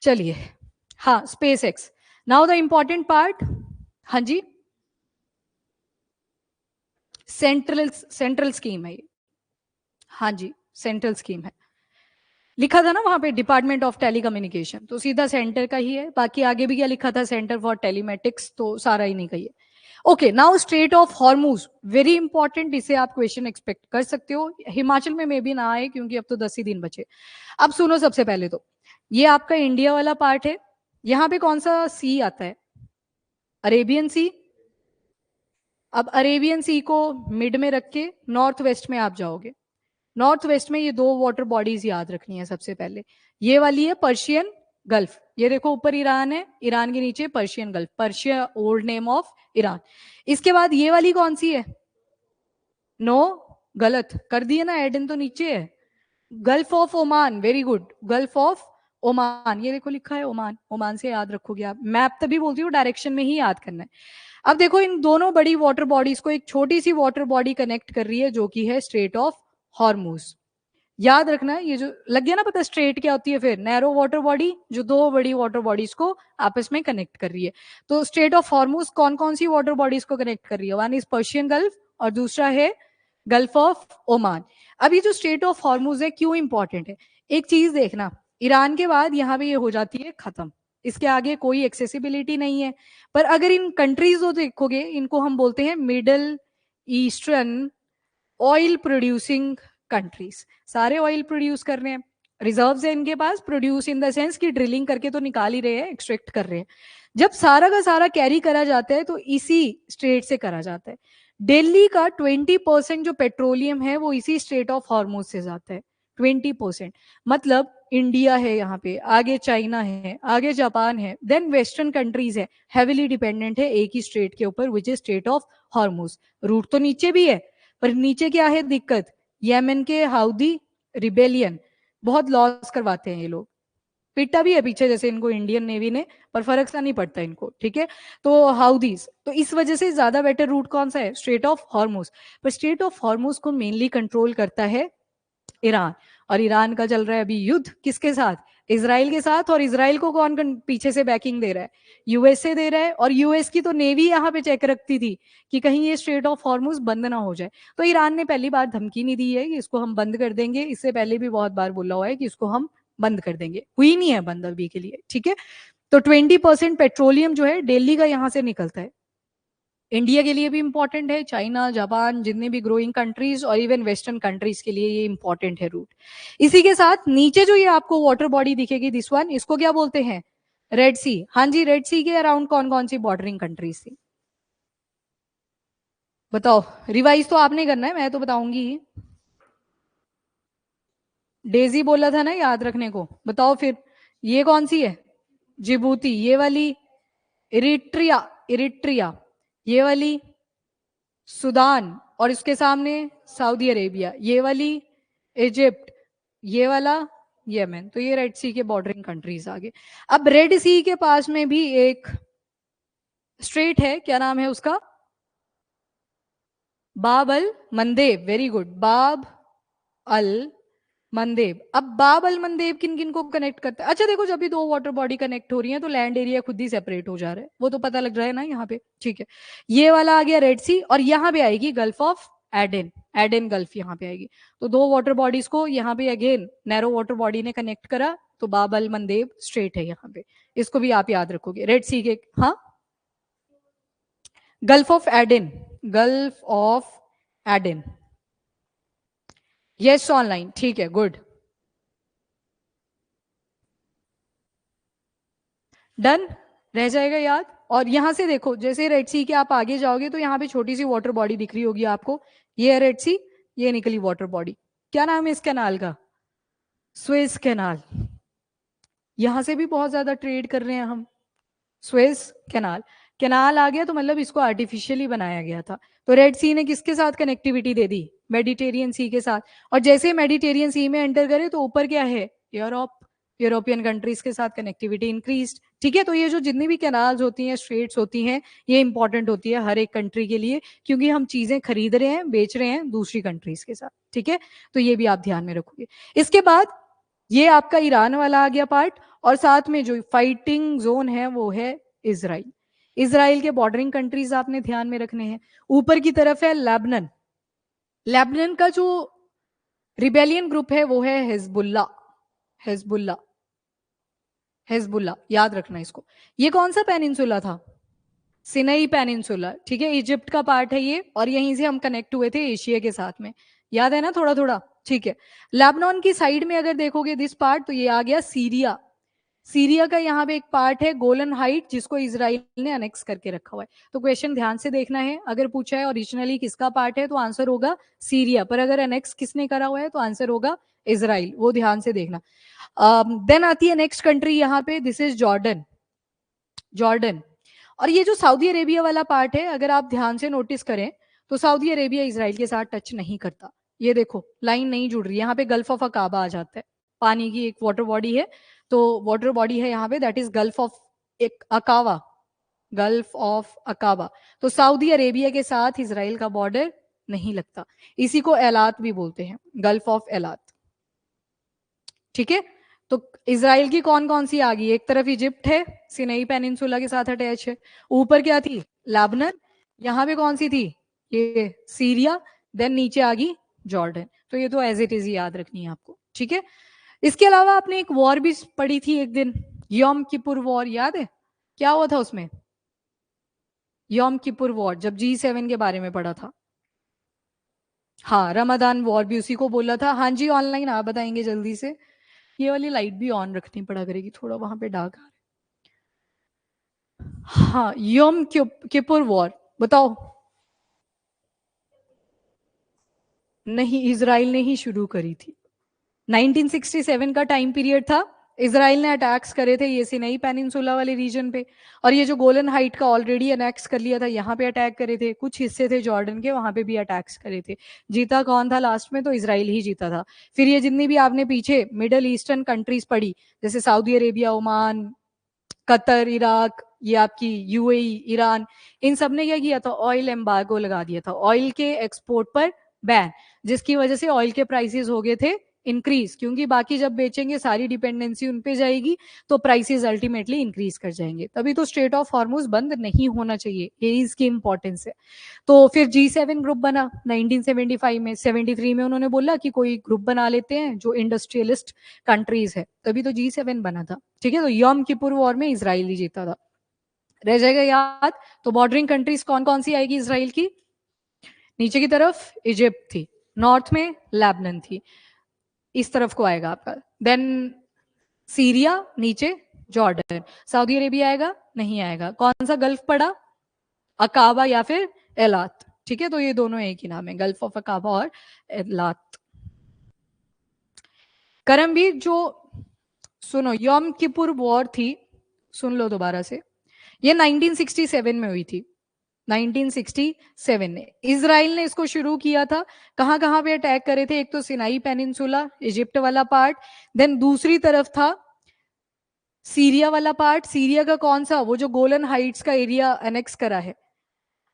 S1: चलिए। हाँ, space x, now the important part. हाँ जी, सेंट्रल सेंट्रल स्कीम है ये। हाँ जी, सेंट्रल स्कीम है। लिखा था ना वहां पे डिपार्टमेंट ऑफ टेलीकम्युनिकेशन, तो सीधा सेंटर का ही है। बाकी आगे भी क्या लिखा था, सेंटर फॉर टेलीमेटिक्स, तो सारा ही नहीं का ही है। Okay, now straight of Hormuz, very important, इसे आप क्वेश्चन एक्सपेक्ट कर सकते हो। हिमाचल में मे भी ना आए क्योंकि अब तो 10 ही दिन बचे। अब सुनो, सबसे पहले तो ये आपका इंडिया वाला पार्ट है। यहाँ पे कौन सा सी आता है, अरेबियन सी। अब अरेबियन सी को मिड में रख के नॉर्थ वेस्ट में आप जाओगे। नॉर्थ वेस्ट में ये दो वाटर बॉडीज याद रखनी है सबसे पहले। ये वाली है पर्शियन गल्फ, ये देखो ऊपर ईरान है, ईरान के नीचे Persian gulf, Persia old name of Iran. इसके बाद ये वाली कौन सी है, नो, गलत कर दिए ना, एडन तो नीचे है। Gulf of Oman, very good, gulf of Oman, ये देखो लिखा है ओमान, ओमान से याद रखोगे आप। मैप तभी बोलती हूँ डायरेक्शन में ही याद करना है। अब देखो इन दोनों बड़ी वाटर बॉडीज को एक छोटी सी वाटर बॉडी कनेक्ट कर रही है, जो कि है स्ट्रेट ऑफ हॉर्मूज। याद रखना है, ये जो लग गया ना पता स्ट्रेट क्या होती है, फिर नैरो वाटर बॉडी जो दो बड़ी वाटर बॉडीज को आपस में कनेक्ट कर रही है। तो स्ट्रेट ऑफ हॉर्मूज कौन कौन सी वाटर बॉडीज को कनेक्ट कर रही है, वन इज पर्शियन गल्फ और दूसरा है गल्फ ऑफ ओमान। अभी जो स्ट्रेट ऑफ हॉर्मूज है क्यों इंपॉर्टेंट है, एक चीज देखना, ईरान के बाद यहाँ पे ये हो जाती है खत्म, इसके आगे कोई एक्सेसिबिलिटी नहीं है। पर अगर इन कंट्रीज को देखोगे, इनको हम बोलते हैं middle eastern oil producing countries. सारे ऑयल प्रोड्यूस कर रहे हैं, रिजर्व्स है इनके पास, प्रोड्यूस इन द सेंस कि ड्रिलिंग करके तो निकाल ही रहे हैं, एक्सट्रैक्ट कर रहे हैं। जब सारा का सारा कैरी करा जाता है तो इसी स्ट्रेट से करा जाता है। दिल्ली का 20% जो पेट्रोलियम है वो इसी स्ट्रेट ऑफ हॉर्मोज से जाता है, 20%। मतलब इंडिया है यहाँ पे, आगे चाइना है, आगे जापान है, देन वेस्टर्न कंट्रीज है, हैविली डिपेंडेंट है एक ही स्ट्रेट के ऊपर, which is strait of Hormuz. Route तो नीचे भी है, पर नीचे क्या है दिक्कत, येमेन के हाउदी रिबेलियन, बहुत लॉस करवाते हैं ये लोग, पिटा भी है पीछे जैसे इनको इंडियन नेवी ने, पर फर्क सा नहीं पड़ता इनको, ठीक है। तो हाउदीज, तो इस वजह से ज्यादा बेटर रूट कौन सा है, स्ट्रेट ऑफ हॉर्मुज। पर स्ट्रेट ऑफ हॉर्मुज को मेनली कंट्रोल करता है ईरान, और ईरान का चल रहा है अभी युद्ध किसके साथ, इसराइल के साथ। और इसराइल को कौन पीछे से बैकिंग दे रहा है, यूएसए दे रहा है। और यूएस की तो नेवी यहाँ पे चेक रखती थी कि कहीं ये स्ट्रेट ऑफ हॉर्मुज बंद ना हो जाए। तो ईरान ने पहली बार धमकी नहीं दी है कि इसको हम बंद कर देंगे, इससे पहले भी बहुत बार बोला हुआ है कि इसको हम बंद कर देंगे, हुई नहीं है बंद अभी के लिए, ठीक है। तो 20% पेट्रोलियम जो है दिल्ली का यहाँ से निकलता है। इंडिया के लिए भी इंपॉर्टेंट है, चाइना, जापान, जितने भी ग्रोइंग कंट्रीज और इवन वेस्टर्न कंट्रीज के लिए ये इंपॉर्टेंट है रूट। इसी के साथ नीचे जो ये आपको वाटर बॉडी दिखेगी, दिस वन, इसको क्या बोलते हैं, रेड सी। हाँ जी, रेड सी के अराउंड कौन कौन सी बॉर्डरिंग कंट्रीज थी, बताओ। रिवाइज तो आपने करना है, मैं तो बताऊंगी। डेजी बोला था ना याद रखने को, बताओ फिर। ये कौन सी है, जिबूती, ये वाली इरिट्रिया, इरिट्रिया, ये वाली सुदान, और इसके सामने सऊदी अरेबिया, ये वाली इजिप्ट, ये वाला यमन। तो ये रेड सी के बॉर्डरिंग कंट्रीज आ गए। अब रेड सी के पास में भी एक स्ट्रेट है, क्या नाम है उसका, बाब अल मंदेब, वेरी गुड, बाब अल मंदेब। अब बाब अल मंदेब किन किन को कनेक्ट करता है, अच्छा देखो जब भी दो वाटर बॉडी कनेक्ट हो रही है तो लैंड एरिया खुद ही सेपरेट हो जा रहा है, वो तो पता लग रहा है ना यहाँ पे, ठीक है। ये वाला आ गया रेड सी, और यहाँ पे आएगी Gulf of Aden, Aden Gulf यहाँ पे आएगी। तो दो वाटर बॉडीज को यहाँ पे अगेन नैरो वाटर बॉडी ने कनेक्ट करा, तो बाब अल मंदेब स्ट्रेट है यहाँ पे, इसको भी आप याद रखोगे रेड सी के। हाँ, gulf of Aiden, gulf of Aiden, yes online, ठीक है, गुड, डन, रह जाएगा याद। और यहां से देखो जैसे रेड सी के आप आगे जाओगे तो यहाँ पे छोटी सी वाटर बॉडी दिख रही होगी आपको, ये है रेड सी, ये निकली वाटर बॉडी, क्या नाम है इस कैनाल का, स्वेज कैनाल। यहां से भी बहुत ज्यादा ट्रेड कर रहे हैं हम, स्वेज कैनाल। कैनाल आ गया तो मतलब इसको आर्टिफिशियली बनाया गया था। तो रेड सी ने किसके साथ कनेक्टिविटी दे दी, मेडिटेरियन सी के साथ। और जैसे मेडिटेरियन सी में एंटर करे तो ऊपर क्या है, यूरोप, यूरोपियन कंट्रीज के साथ कनेक्टिविटी इंक्रीज, ठीक है। तो ये जो जितनी भी कैनाल्स होती हैं, स्ट्रेट्स होती हैं, ये इंपॉर्टेंट होती है हर एक कंट्री के लिए, क्योंकि हम चीजें खरीद रहे हैं, बेच रहे हैं दूसरी कंट्रीज के साथ, ठीक है। तो ये भी आप ध्यान में रखोगे। इसके बाद ये आपका ईरान वाला आ गया पार्ट, और साथ में जो फाइटिंग जोन है वो है इसराइल। इसराइल के बॉर्डरिंग कंट्रीज आपने ध्यान में रखने हैं। ऊपर की तरफ है लेबनन, लेबनन का जो रिबेलियन ग्रुप है वो है हिजबुल्ला, हिजबुल्ला, हिजबुल्ला, याद रखना इसको। ये कौन सा पेनिनसुला था, सिनई पेनिनसुला, ठीक है, इजिप्ट का पार्ट है ये, और यहीं से हम कनेक्ट हुए थे एशिया के साथ में, याद है ना थोड़ा थोड़ा, ठीक है। लेबनान की साइड में अगर देखोगे दिस पार्ट, तो ये आ गया सीरिया, सीरिया का यहाँ पे एक पार्ट है गोलन हाइट, जिसको इसराइल ने अनेक्स करके रखा हुआ है। तो क्वेश्चन ध्यान से देखना है, अगर पूछा है ओरिजिनली किसका पार्ट है तो आंसर होगा सीरिया, पर अगर अनेक्स किसने करा हुआ है तो आंसर होगा इसराइल, वो ध्यान से देखना। देन आती है नेक्स्ट कंट्री यहाँ पे, दिस इज जॉर्डन, जॉर्डन। और ये जो सऊदी अरेबिया वाला पार्ट है, अगर आप ध्यान से नोटिस करें तो सऊदी अरेबिया इसराइल के साथ टच नहीं करता, ये देखो लाइन नहीं जुड़ रही है, यहाँ पे गल्फ ऑफ अकाबा आ जाता है, पानी की एक वाटर बॉडी है, तो वाटर बॉडी है यहाँ पे, दैट इज गल्फ ऑफ एक अकावा, गल्फ ऑफ अकाबा। तो सऊदी अरेबिया के साथ इसराइल का बॉर्डर नहीं लगता, इसी को एलात भी बोलते हैं, गल्फ ऑफ एलात, ठीक है। तो इसराइल की कौन कौन सी आ गई, एक तरफ इजिप्ट है, सिनई पेनिनसुला के साथ अटैच है, ऊपर क्या थी, लेबनन, यहाँ पे कौन सी थी, ये सीरिया, देन नीचे आ गई जॉर्डन। तो ये तो एज इट इज याद रखनी है आपको, ठीक है। इसके अलावा आपने एक वॉर भी पढ़ी थी एक दिन, योम किपुर वॉर, याद है क्या हुआ था उसमें, योम किपुर वॉर, जब G7 के बारे में पढ़ा था। हाँ, रमदान वॉर भी उसी को बोला था। हाँ जी ऑनलाइन आप बताएंगे जल्दी से, ये वाली लाइट भी ऑन रखनी पड़ा करेगी, थोड़ा वहां पे डार्क आ रहा है। हाँ, योम किपुर वॉर, बताओ। नहीं, इसराइल ने ही शुरू करी थी, 1967 का टाइम पीरियड था, इसराइल ने अटैक्स करे थे ये सिनाई पेनिनसुला वाले रीजन पे, और ये जो गोलन हाइट का ऑलरेडी अनेक्स कर लिया था यहाँ पे अटैक करे थे, कुछ हिस्से थे जॉर्डन के वहां पे भी अटैक्स करे थे। जीता कौन था लास्ट में? तो इसराइल ही जीता था। फिर ये जितनी भी आपने पीछे मिडल ईस्टर्न कंट्रीज पढ़ी, जैसे Saudi Arabia, Oman, Qatar, Iraq, ये आपकी यूएई, ईरान, इन सब ने क्या किया था? ऑयल एम्बार्गो लगा दिया था, ऑयल के एक्सपोर्ट पर बैन, जिसकी वजह से ऑयल के प्राइसेस हो गए थे इंक्रीज, क्योंकि बाकी जब बेचेंगे सारी डिपेंडेंसी उन पे जाएगी, तो प्राइसेस अल्टीमेटली इंक्रीज कर जाएंगे। तभी तो स्ट्रेट ऑफ हॉर्मुज बंद नहीं होना चाहिए, ये इसकी इंपॉर्टेंस है। तो फिर G7 ग्रुप बना 1975 में। 73 में उन्होंने बोला कि कोई ग्रुप बना लेते हैं जो इंडस्ट्रियलिस्ट कंट्रीज है, तभी तो G7 बना था। ठीक है, तो यम किपुर वॉर में इसराइल ही जीता था। रह जाएगा याद? तो बॉर्डरिंग कंट्रीज कौन कौन सी आएगी इसराइल की? नीचे की तरफ इजिप्ट थी, नॉर्थ में लेबनान थी, इस तरफ को आएगा आपका। देन सीरिया, नीचे जॉर्डन। सऊदी अरेबिया आएगा? नहीं आएगा। कौन सा गल्फ पड़ा? अकाबा या फिर एलात। ठीक है, तो ये दोनों एक ही नाम है, गल्फ ऑफ अकाबा और एलात। करमबीर जो, सुनो, यम किपुर वॉर थी, सुन लो दोबारा से, ये 1967 में हुई थी। 1967 में इसराइल ने इसको शुरू किया था। कहां कहां पे अटैक करे थे? एक तो सिनाई पेनिनसुला, इजिप्ट वाला पार्ट, देन दूसरी तरफ था सीरिया वाला पार्ट। सीरिया का कौन सा? वो जो गोलन हाइट्स का एरिया अनेक्स करा है।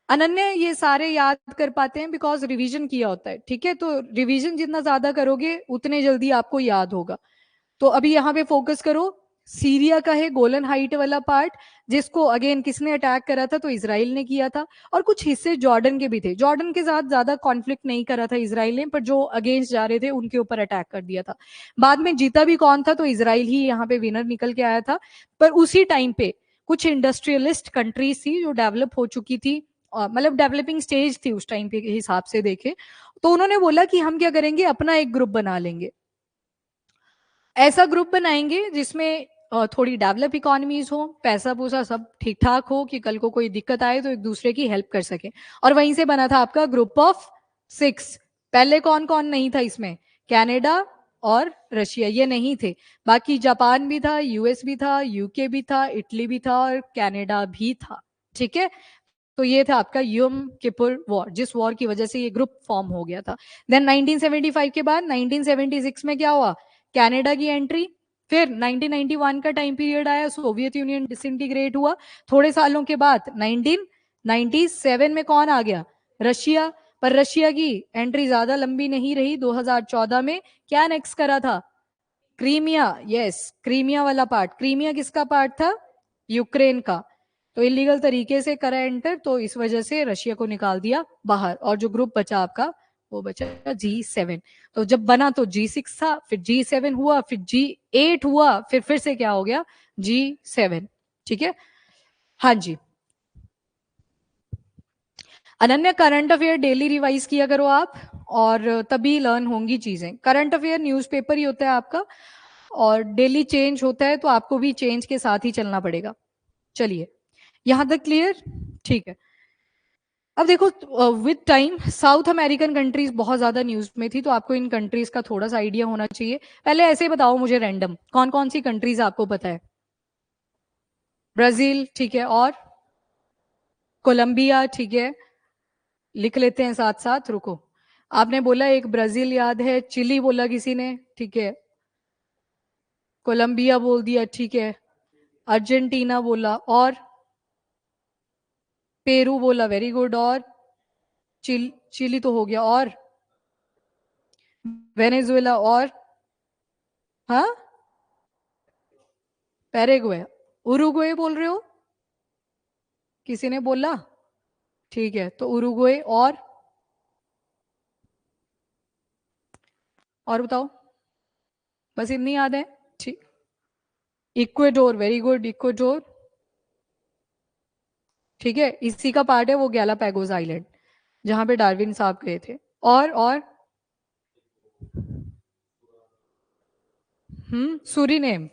S1: अनन्य ये सारे याद कर पाते हैं बिकॉज रिवीजन किया होता है। ठीक है, तो रिवीजन जितना ज्यादा करोगे उतने जल्दी आपको याद होगा। तो अभी यहाँ पे फोकस करो, सीरिया का है गोलन हाइट वाला पार्ट, जिसको अगेन किसने अटैक करा था? तो इसराइल ने किया था। और कुछ हिस्से जॉर्डन के भी थे, जॉर्डन के साथ ज्यादा कॉन्फ्लिक्ट नहीं करा था इसराइल ने, पर जो अगेंस्ट जा रहे थे उनके ऊपर अटैक कर दिया था। बाद में जीता भी कौन था? तो इसराइल ही यहाँ पे विनर निकल के आया था। पर उसी टाइम पे कुछ इंडस्ट्रियलिस्ट कंट्रीज थी जो डेवलप हो चुकी थी, मतलब डेवलपिंग स्टेज थी उस टाइम पे के हिसाब से देखे, तो उन्होंने बोला कि हम क्या करेंगे, अपना एक ग्रुप बना लेंगे। ऐसा ग्रुप बनाएंगे जिसमें थोड़ी डेवलप इकोनॉमीज हो, पैसा पूसा सब ठीक ठाक हो, कि कल को कोई दिक्कत आए तो एक दूसरे की हेल्प कर सके। और वहीं से बना था आपका ग्रुप ऑफ 6। पहले कौन कौन नहीं था इसमें? कनाडा और रशिया, ये नहीं थे। बाकी जापान भी था, यूएस भी था, यूके भी था, इटली भी था और कनाडा भी था। ठीक है, तो ये था आपका यम किपुर वॉर, जिस वॉर की वजह से ये ग्रुप फॉर्म हो गया था। देन 1975 के बाद 1976 में क्या हुआ? कनाडा की एंट्री। फिर 1991 का टाइम पीरियड आया, सोवियत यूनियन डिसइंटीग्रेट हुआ। थोड़े सालों के बाद 1997 में कौन आ गया? रशिया। पर रशिया की एंट्री ज्यादा लंबी नहीं रही। 2014 में क्या नेक्स्ट करा था? क्रीमिया। यस, क्रीमिया वाला पार्ट। क्रीमिया किसका पार्ट था? यूक्रेन का। तो इलीगल तरीके से करा एंटर, तो इस वजह से रशिया को निकाल दिया बाहर, और जो ग्रुप बचा आपका वो बचा G7। तो जब बना तो G6 था, फिर G7 हुआ, फिर G8 हुआ, फिर से क्या हो गया? G7। ठीक है, हाँ जी। अनन्य करंट अफेयर डेली रिवाइज किया करो आप, और तभी लर्न होंगी चीजें। करंट अफेयर न्यूज़पेपर ही होता है आपका, और डेली चेंज होता है, तो आपको भी चेंज के साथ ही चलना पड़ेगा। चलिए, यहां तक क्लियर? ठीक है। अब देखो, with time south American countries बहुत ज्यादा न्यूज में थी, तो आपको इन कंट्रीज का थोड़ा सा आइडिया होना चाहिए। पहले ऐसे बताओ मुझे रैंडम, कौन कौन सी कंट्रीज आपको पता है? ब्राजील, ठीक है, और कोलंबिया, ठीक है, लिख लेते हैं साथ साथ, रुको। आपने बोला एक ब्राजील याद है, चिली बोला किसी ने, ठीक है, कोलंबिया बोल दिया, ठीक है, अर्जेंटीना बोला, और पेरू बोला, वेरी गुड, और चिली तो हो गया, और वेनेजुएला, और हाँ, पैराग्वे, उरुग्वे बोल रहे हो? किसी ने बोला? ठीक है, तो उरुग्वे, और बताओ, बस इतनी याद है? ठीक, इक्वेडोर, वेरी गुड, इक्वेडोर, ठीक है, इसी का पार्ट है वो गैलापैगोस आइलैंड, जहां पे डार्विन साहब गए थे। और सुरीनेम,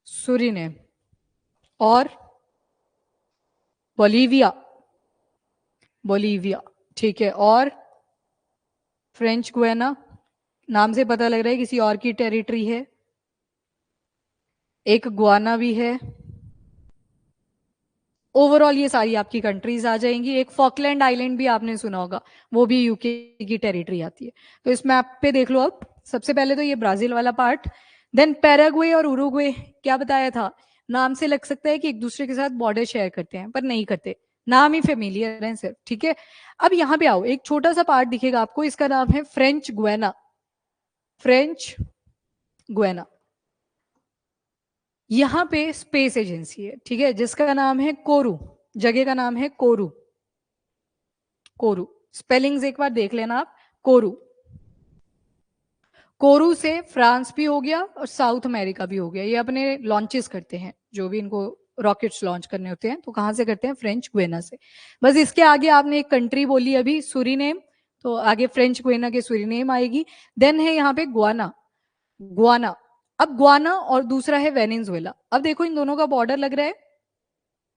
S1: सुरीनेम, और बोलीविया, बोलीविया, ठीक है, और फ्रेंच गुयाना, नाम से पता लग रहा है किसी और की टेरिटरी है। एक गुआना भी है। ओवरऑल ये सारी आपकी कंट्रीज आ जाएंगी। एक फॉकलैंड आइलैंड भी आपने सुना होगा, वो भी यूके की टेरिटरी आती है। तो इस मैप पे देख लो अब। सबसे पहले तो ये ब्राजील वाला पार्ट, देन पैराग्वे और उरुग्वे। क्या बताया था, नाम से लग सकता है कि एक दूसरे के साथ बॉर्डर शेयर करते हैं, पर नहीं करते, नाम ही फेमिलियर है सिर्फ, ठीक है। अब यहाँ पे आओ, एक छोटा सा पार्ट दिखेगा आपको, इसका नाम है फ्रेंच गुयाना। फ्रेंच गुयाना, यहाँ पे स्पेस एजेंसी है, ठीक है, जिसका नाम है कोरू। जगह का नाम है कोरू। कोरू स्पेलिंग्स एक बार देख लेना आप। कोरू, कोरू से फ्रांस भी हो गया और साउथ अमेरिका भी हो गया। ये अपने लॉन्चेस करते हैं, जो भी इनको रॉकेट्स लॉन्च करने होते हैं तो कहाँ से करते हैं, फ्रेंच गुयाना से। बस इसके आगे आपने एक कंट्री बोली अभी, सुरीनेम, तो आगे फ्रेंच गुयाना के सुरीनेम आएगी। देन है यहाँ पे गुआना। गुआना, अब गुआना और दूसरा है वेनेजुएला। अब देखो इन दोनों का बॉर्डर लग रहा है।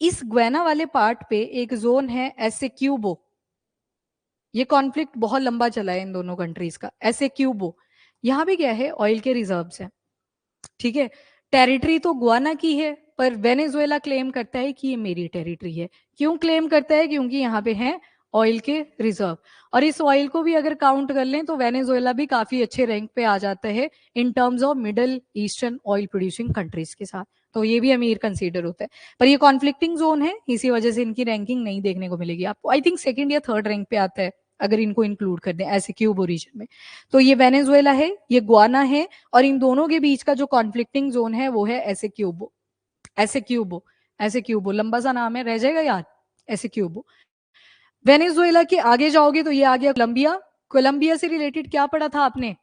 S1: इस गुयाना वाले पार्ट पे एक जोन है एसेक्यूबो। ये कॉन्फ्लिक्ट बहुत लंबा चला है इन दोनों कंट्रीज का। एसेक्यूबो, यहाँ पे क्या है, ऑयल के रिजर्व्स हैं, ठीक है। टेरिटरी तो गुआना की है, पर वेनेजुएला क्लेम करता है कि ये मेरी टेरिटरी है। क्यों क्लेम करता है, क्योंकि यहाँ पे है ऑयल के रिजर्व। और इस ऑयल को भी अगर काउंट कर लें तो वेनेजुएला भी काफी अच्छे रैंक पे आ जाता है in terms of middle eastern oil producing countries के साथ, तो ये भी अमीर कंसीडर होता है। पर ये कॉन्फ्लिक्टिंग जोन है, इसी वजह से इनकी रैंकिंग नहीं देखने को मिलेगी आपको। आई थिंक सेकंड या थर्ड रैंक पे आता है अगर इनको इंक्लूड कर दें ऐसे क्यूब रीजन में। तो ये वेनेजुएला है, ये गुआना है, और इन दोनों के बीच का जो कॉन्फ्लिक्टिंग जोन है वो है ऐसे क्यूबो। ऐसे क्यूबो, ऐसे क्यूबो लंबा सा नाम है, रह जाएगा याद, ऐसे क्यूबो। वेनेजुएला के आगे जाओगे तो ये आ गया कोलंबिया। कोलंबिया से रिलेटेड क्या पढ़ा था आपने,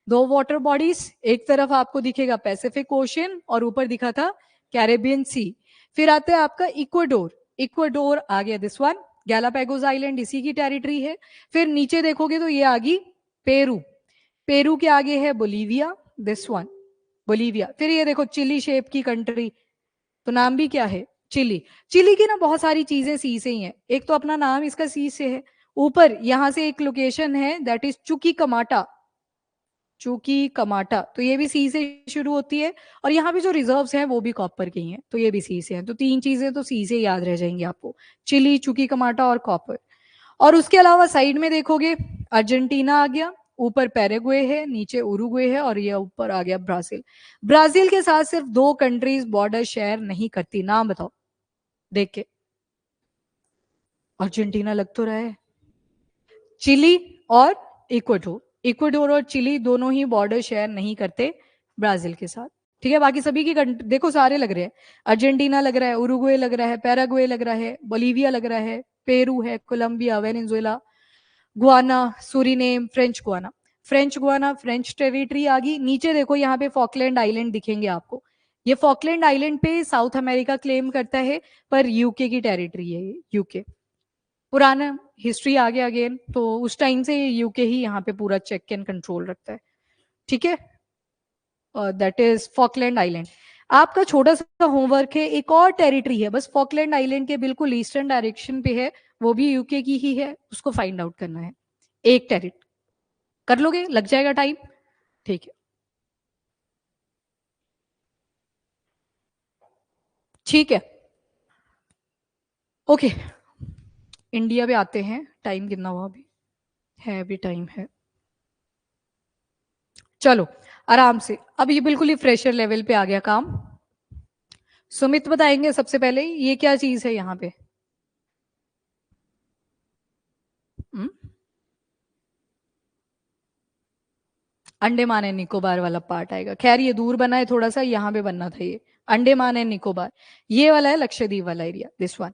S1: दो वाटर बॉडीज, एक तरफ आपको दिखेगा पैसिफिक ओशियन और ऊपर दिखा था कैरेबियन सी। फिर आता है आपका इक्वाडोर। इक्वाडोर आ गया दिस वन, गैलापैगोस आइलैंड इसी की टेरिटरी है। फिर नीचे देखोगे तो ये आ गई पेरू। पेरू के आगे है बोलीविया, दिस वन, बोलीविया। फिर ये देखो चिली शेप की कंट्री, तो नाम भी क्या है, चिली। चिली की ना बहुत सारी चीजें सी से ही है। एक तो अपना नाम इसका सी से है, ऊपर यहां से एक लोकेशन है दैट इज चुकी कमाटा। चूकी कमाटा, तो ये भी सी से शुरू होती है। और यहाँ पे जो रिजर्व्स हैं वो भी कॉपर की हैं, तो ये भी सी से हैं। तो तीन चीजें तो सी से याद रह जाएंगी आपको, चिली, चूकी कमाटा और कॉपर। और उसके अलावा साइड में देखोगे अर्जेंटीना आ गया, ऊपर पैराग्वे है, नीचे उरुग्वे है, और ये ऊपर आ गया ब्राजील। ब्राजील के साथ सिर्फ दो कंट्रीज बॉर्डर शेयर नहीं करती, नाम बताओ देख के। अर्जेंटीना लग तो रहा है, चिली और इक्वाडोर। इक्वाडोर और चिली दोनों ही बॉर्डर शेयर नहीं करते ब्राजील के साथ, ठीक है। बाकी सभी की देखो सारे लग रहे हैं, अर्जेंटीना लग रहा है, उरुग्वे लग रहा है, पैराग्वे लग रहा है, बोलीविया लग रहा है, पेरू है, Colombia, Venezuela, Guyana, Suriname, French Guiana. French Guiana French territory आ गई। नीचे देखो यहाँ पे फॉकलैंड आइलैंड दिखेंगे आपको। ये फॉकलैंड आइलैंड पे साउथ अमेरिका क्लेम करता है, पर यूके की टेरिटरी है ये, यूके। पुराना हिस्ट्री आ गया अगेन, तो उस टाइम से यूके ही यहाँ पे पूरा चेक एंड कंट्रोल रखता है, ठीक है। That is Falkland island. आपका छोटा सा होमवर्क है, एक और टेरिटरी है बस फॉकलैंड आइलैंड के बिल्कुल ईस्टर्न डायरेक्शन पे है, वो भी यूके की ही है, उसको फाइंड आउट करना है। एक टेरिटरी कर लोगे, लग जाएगा टाइम, ठीक है, ठीक है, ओके। इंडिया पे आते हैं, टाइम कितना हुआ अभी, है अभी टाइम है, चलो आराम से। अब ये बिल्कुल ही फ्रेशर लेवल पे आ गया काम। सुमित बताएंगे सबसे पहले ये क्या चीज है यहाँ पे। हम्म? अंडमान एंड निकोबार वाला पार्ट आएगा। खैर ये दूर बना है थोड़ा सा, यहाँ पे बनना था ये, अंडमान एंड निकोबार। ये वाला है लक्षद्वीप वाला एरिया, दिस वन,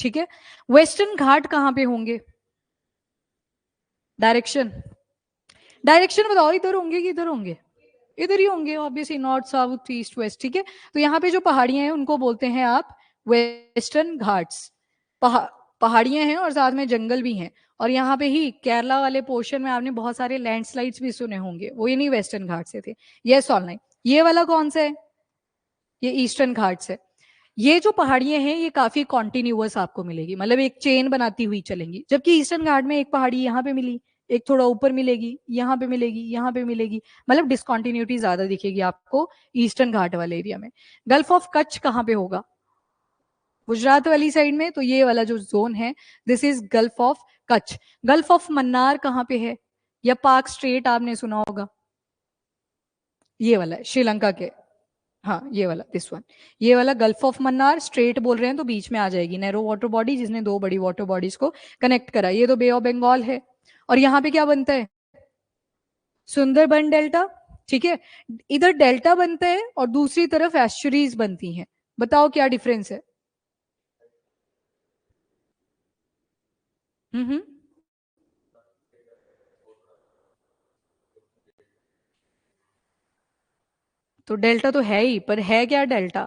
S1: ठीक है। वेस्टर्न घाट कहाँ पे होंगे, डायरेक्शन, डायरेक्शन बताओ, इधर होंगे कि इधर होंगे, इधर ही होंगे obviously, north south east west, ठीक है। तो यहाँ पे जो पहाड़ियां हैं उनको बोलते हैं आप वेस्टर्न घाट्स। पहाड़ियां हैं और साथ में जंगल भी हैं। और यहाँ पे ही केरला वाले पोर्शन में आपने बहुत सारे लैंडस्लाइड्स भी सुने होंगे, वो ये नहीं वेस्टर्न घाट से थे। यस ऑनलाइन, ये वाला कौन सा है, ये ईस्टर्न घाट्स है। ये जो पहाड़ियां हैं ये काफी कॉन्टिन्यूअस आपको मिलेगी, मतलब एक चेन बनाती हुई चलेंगी। जबकि ईस्टर्न घाट में एक पहाड़ी यहाँ पे मिली, एक थोड़ा ऊपर मिलेगी, यहाँ पे मिलेगी, यहाँ पे मिलेगी, मतलब डिसकॉन्टिन्यूटी ज्यादा दिखेगी आपको ईस्टर्न घाट वाले एरिया में। गल्फ ऑफ कच्छ कहाँ पे होगा? गुजरात वाली साइड में, तो ये वाला जो जोन है this is gulf of Kutch. Gulf of Mannar कहाँ पे है? या पाक स्ट्रेट आपने सुना होगा, ये वाला है श्रीलंका के, हाँ ये वाला, दिस वन, ये वाला गल्फ ऑफ मन्नार स्ट्रेट बोल रहे हैं तो बीच में आ जाएगी नैरो वाटर बॉडी जिसने दो बड़ी वाटर बॉडीज को कनेक्ट करा। ये तो बे ऑफ बंगाल है, और यहाँ पे क्या बनता है? सुंदरबन डेल्टा, ठीक है। इधर डेल्टा बनता है और दूसरी तरफ एस्चुरीज बनती हैं। बताओ क्या डिफरेंस है? हम्म। तो डेल्टा तो है ही, पर है क्या डेल्टा?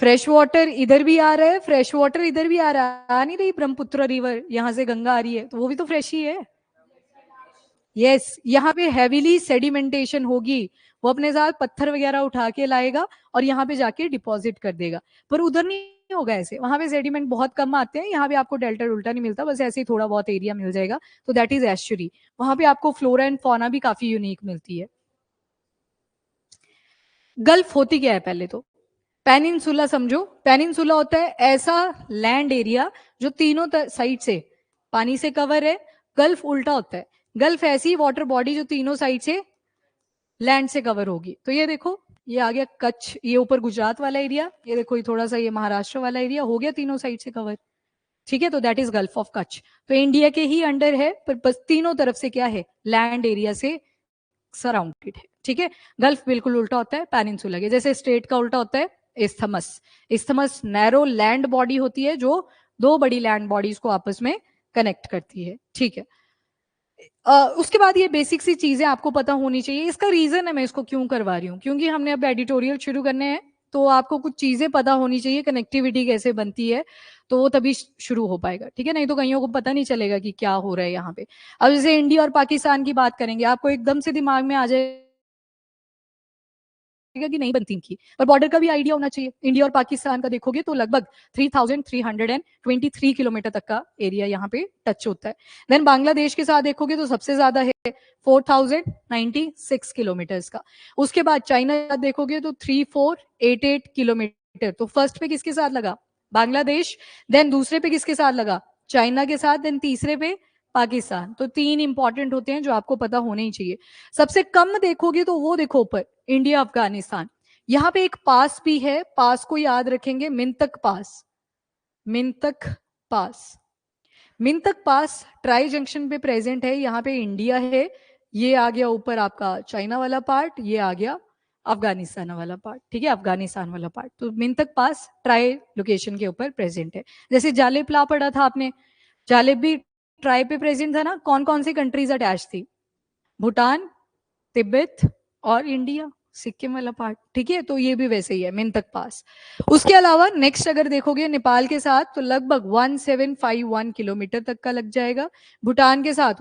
S1: फ्रेश वाटर इधर भी आ रहा है, फ्रेश वाटर इधर भी आ रहा है, आ नहीं रही ब्रह्मपुत्र रिवर, यहां से गंगा आ रही है, तो वो भी तो फ्रेश ही है। यस, यहाँ पे हैवीली सेडिमेंटेशन होगी, वो अपने साथ पत्थर वगैरह उठा के लाएगा और यहाँ पे जाके डिपॉजिट कर देगा। पर उधर नहीं होगा ऐसे, वहां पे सेडिमेंट बहुत कम आते हैं, यहाँ पे आपको डेल्टा उल्टा नहीं मिलता, बस ऐसे ही थोड़ा बहुत एरिया मिल जाएगा, तो दैट इज एस्चुरी। वहां पे आपको फ्लोरा एंड फौना भी काफी यूनिक मिलती है। गल्फ होती क्या है पहले तो? पेनिनसुला समझो, पेनिनसुला होता है ऐसा लैंड एरिया जो तीनों साइड से पानी से कवर है। गल्फ उल्टा होता है, गल्फ ऐसी वाटर बॉडी जो तीनों साइड से लैंड से कवर होगी। तो ये देखो, ये आ गया कच्छ, ये ऊपर गुजरात वाला एरिया, ये देखो ये थोड़ा सा ये महाराष्ट्र वाला एरिया हो गया तीनों साइड से कवर, ठीक है। तो that is gulf of Kutch. तो इंडिया के ही अंडर है, पर बस तीनों तरफ से क्या है, लैंड एरिया से सराउंडेड है, ठीक है। गल्फ बिल्कुल उल्टा होता है पेनिनसुला के, जैसे स्ट्रेट का उल्टा होता है isthmus. Isthmus narrow land body होती है जो दो बड़ी लैंड बॉडीज को आपस में कनेक्ट करती है, ठीक है। उसके बाद ये बेसिक सी चीजें आपको पता होनी चाहिए। इसका रीजन है मैं इसको क्यों करवा रही हूँ, क्योंकि हमने अब एडिटोरियल शुरू करने हैं, तो आपको कुछ चीजें पता होनी चाहिए, कनेक्टिविटी कैसे बनती है, तो वो तभी शुरू हो पाएगा, ठीक है। नहीं तो कईयों को पता नहीं चलेगा कि क्या हो रहा है यहाँ पे। अब जैसे इंडिया और पाकिस्तान की बात करेंगे, आपको एकदम से दिमाग में आ जाए कि नहीं बनती इनकी, पर बॉर्डर का भी आइडिया होना चाहिए। इंडिया और पाकिस्तान का देखोगे तो लगभग 3,323 किलोमीटर तक का एरिया यहाँ पे टच होता है। देन बांग्लादेश के साथ देखोगे तो सबसे ज्यादा है 4,096 किलोमीटर का। उसके बाद चाइना के साथ देखोगे तो 3,488 किलोमीटर। तो फर्स्ट पे किसके साथ लगा? बांग्लादेश। देन दूसरे पे किसके साथ लगा? चाइना के साथ। देन तीसरे पे पाकिस्तान। तो तीन इंपॉर्टेंट होते हैं जो आपको पता होने ही चाहिए। सबसे कम देखोगे तो वो देखो ऊपर, इंडिया अफगानिस्तान। यहाँ पे एक पास भी है, पास को याद रखेंगे, मिंतक पास। मिंतक पास, मिंतक पास ट्राई जंक्शन पे प्रेजेंट है। यहाँ पे इंडिया है, ये आ गया ऊपर आपका चाइना वाला पार्ट, ये आ गया अफगानिस्तान वाला पार्ट, ठीक है, अफगानिस्तान वाला पार्ट। तो मिंतक पास ट्राई लोकेशन के ऊपर प्रेजेंट है। जैसे जालिब ला पढ़ा था आपने, जालिब भी ट्राई पे प्रेजेंट था ना। कौन कौन सी कंट्रीज अटैच थी? भूटान, तिब्बत और इंडिया, सिक्किम वाला पार्ट, ठीक है। तो ये भी वैसे ही है मिंतक पास। उसके अलावा नेक्स्ट अगर देखोगे नेपाल के साथ तो लगभग 1751 किलोमीटर तक का लग जाएगा। भूटान के साथ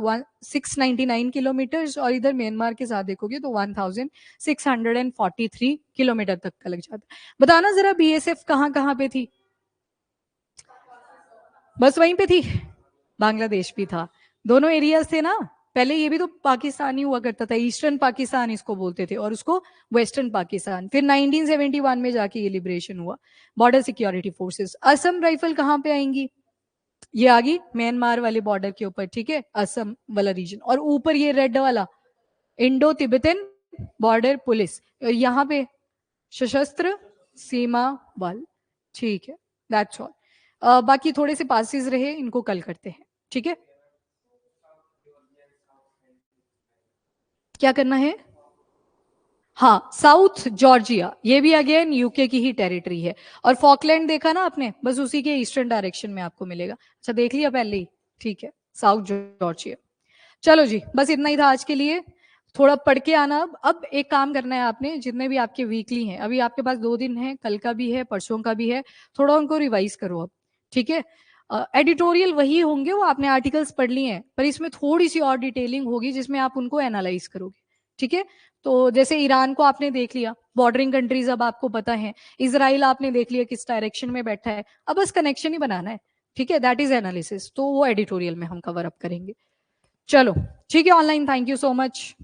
S1: 699 किलोमीटर, और इधर म्यांमार के साथ देखोगे तो 1643 किलोमीटर तक का लग जाता है। बताना जरा बीएसएफ कहाँ कहाँ पे थी? बस वहीं पे थी, बांग्लादेश भी था, दोनों एरियाज थे ना। पहले ये भी तो पाकिस्तानी हुआ करता था, ईस्टर्न पाकिस्तान इसको बोलते थे, और उसको वेस्टर्न पाकिस्तान। फिर 1971 में जाके ये लिबरेशन हुआ। Border security forces. Assam rifle कहाँ पे आएंगी? ये आ गई म्यांमार वाले बॉर्डर के ऊपर, ठीक है, असम वाला रीजन। और ऊपर ये रेड वाला इंडो तिब्बतन बॉर्डर पुलिस, यहाँ पे सशस्त्र सीमा बल, ठीक है। That's all. बाकी थोड़े से पासिस रहे, इनको कल करते हैं, ठीक है। क्या करना है? हाँ, साउथ जॉर्जिया, ये भी अगेन यूके की ही टेरिटरी है। और फॉकलैंड देखा ना आपने, बस उसी के ईस्टर्न डायरेक्शन में आपको मिलेगा। अच्छा देख लिया पहले ही, ठीक है, साउथ जॉर्जिया। चलो जी, बस इतना ही था आज के लिए। थोड़ा पढ़ के आना। अब एक काम करना है आपने, जितने भी आपके वीकली हैं, अभी आपके पास 2 दिन है, कल का भी है, परसों का भी है, थोड़ा उनको रिवाइज करो अब, ठीक है। एडिटोरियल वही होंगे, वो आपने आर्टिकल्स पढ़ लिए हैं, पर इसमें थोड़ी सी और डिटेलिंग होगी जिसमें आप उनको एनालाइज करोगे, ठीक है। तो जैसे ईरान को आपने देख लिया, बॉर्डरिंग कंट्रीज अब आपको पता है। इसराइल आपने देख लिया किस डायरेक्शन में बैठा है, अब बस कनेक्शन ही बनाना है, ठीक है। दैट इज एनालिसिस, तो वो एडिटोरियल में हम कवर अप करेंगे। चलो ठीक है online, thank you so much.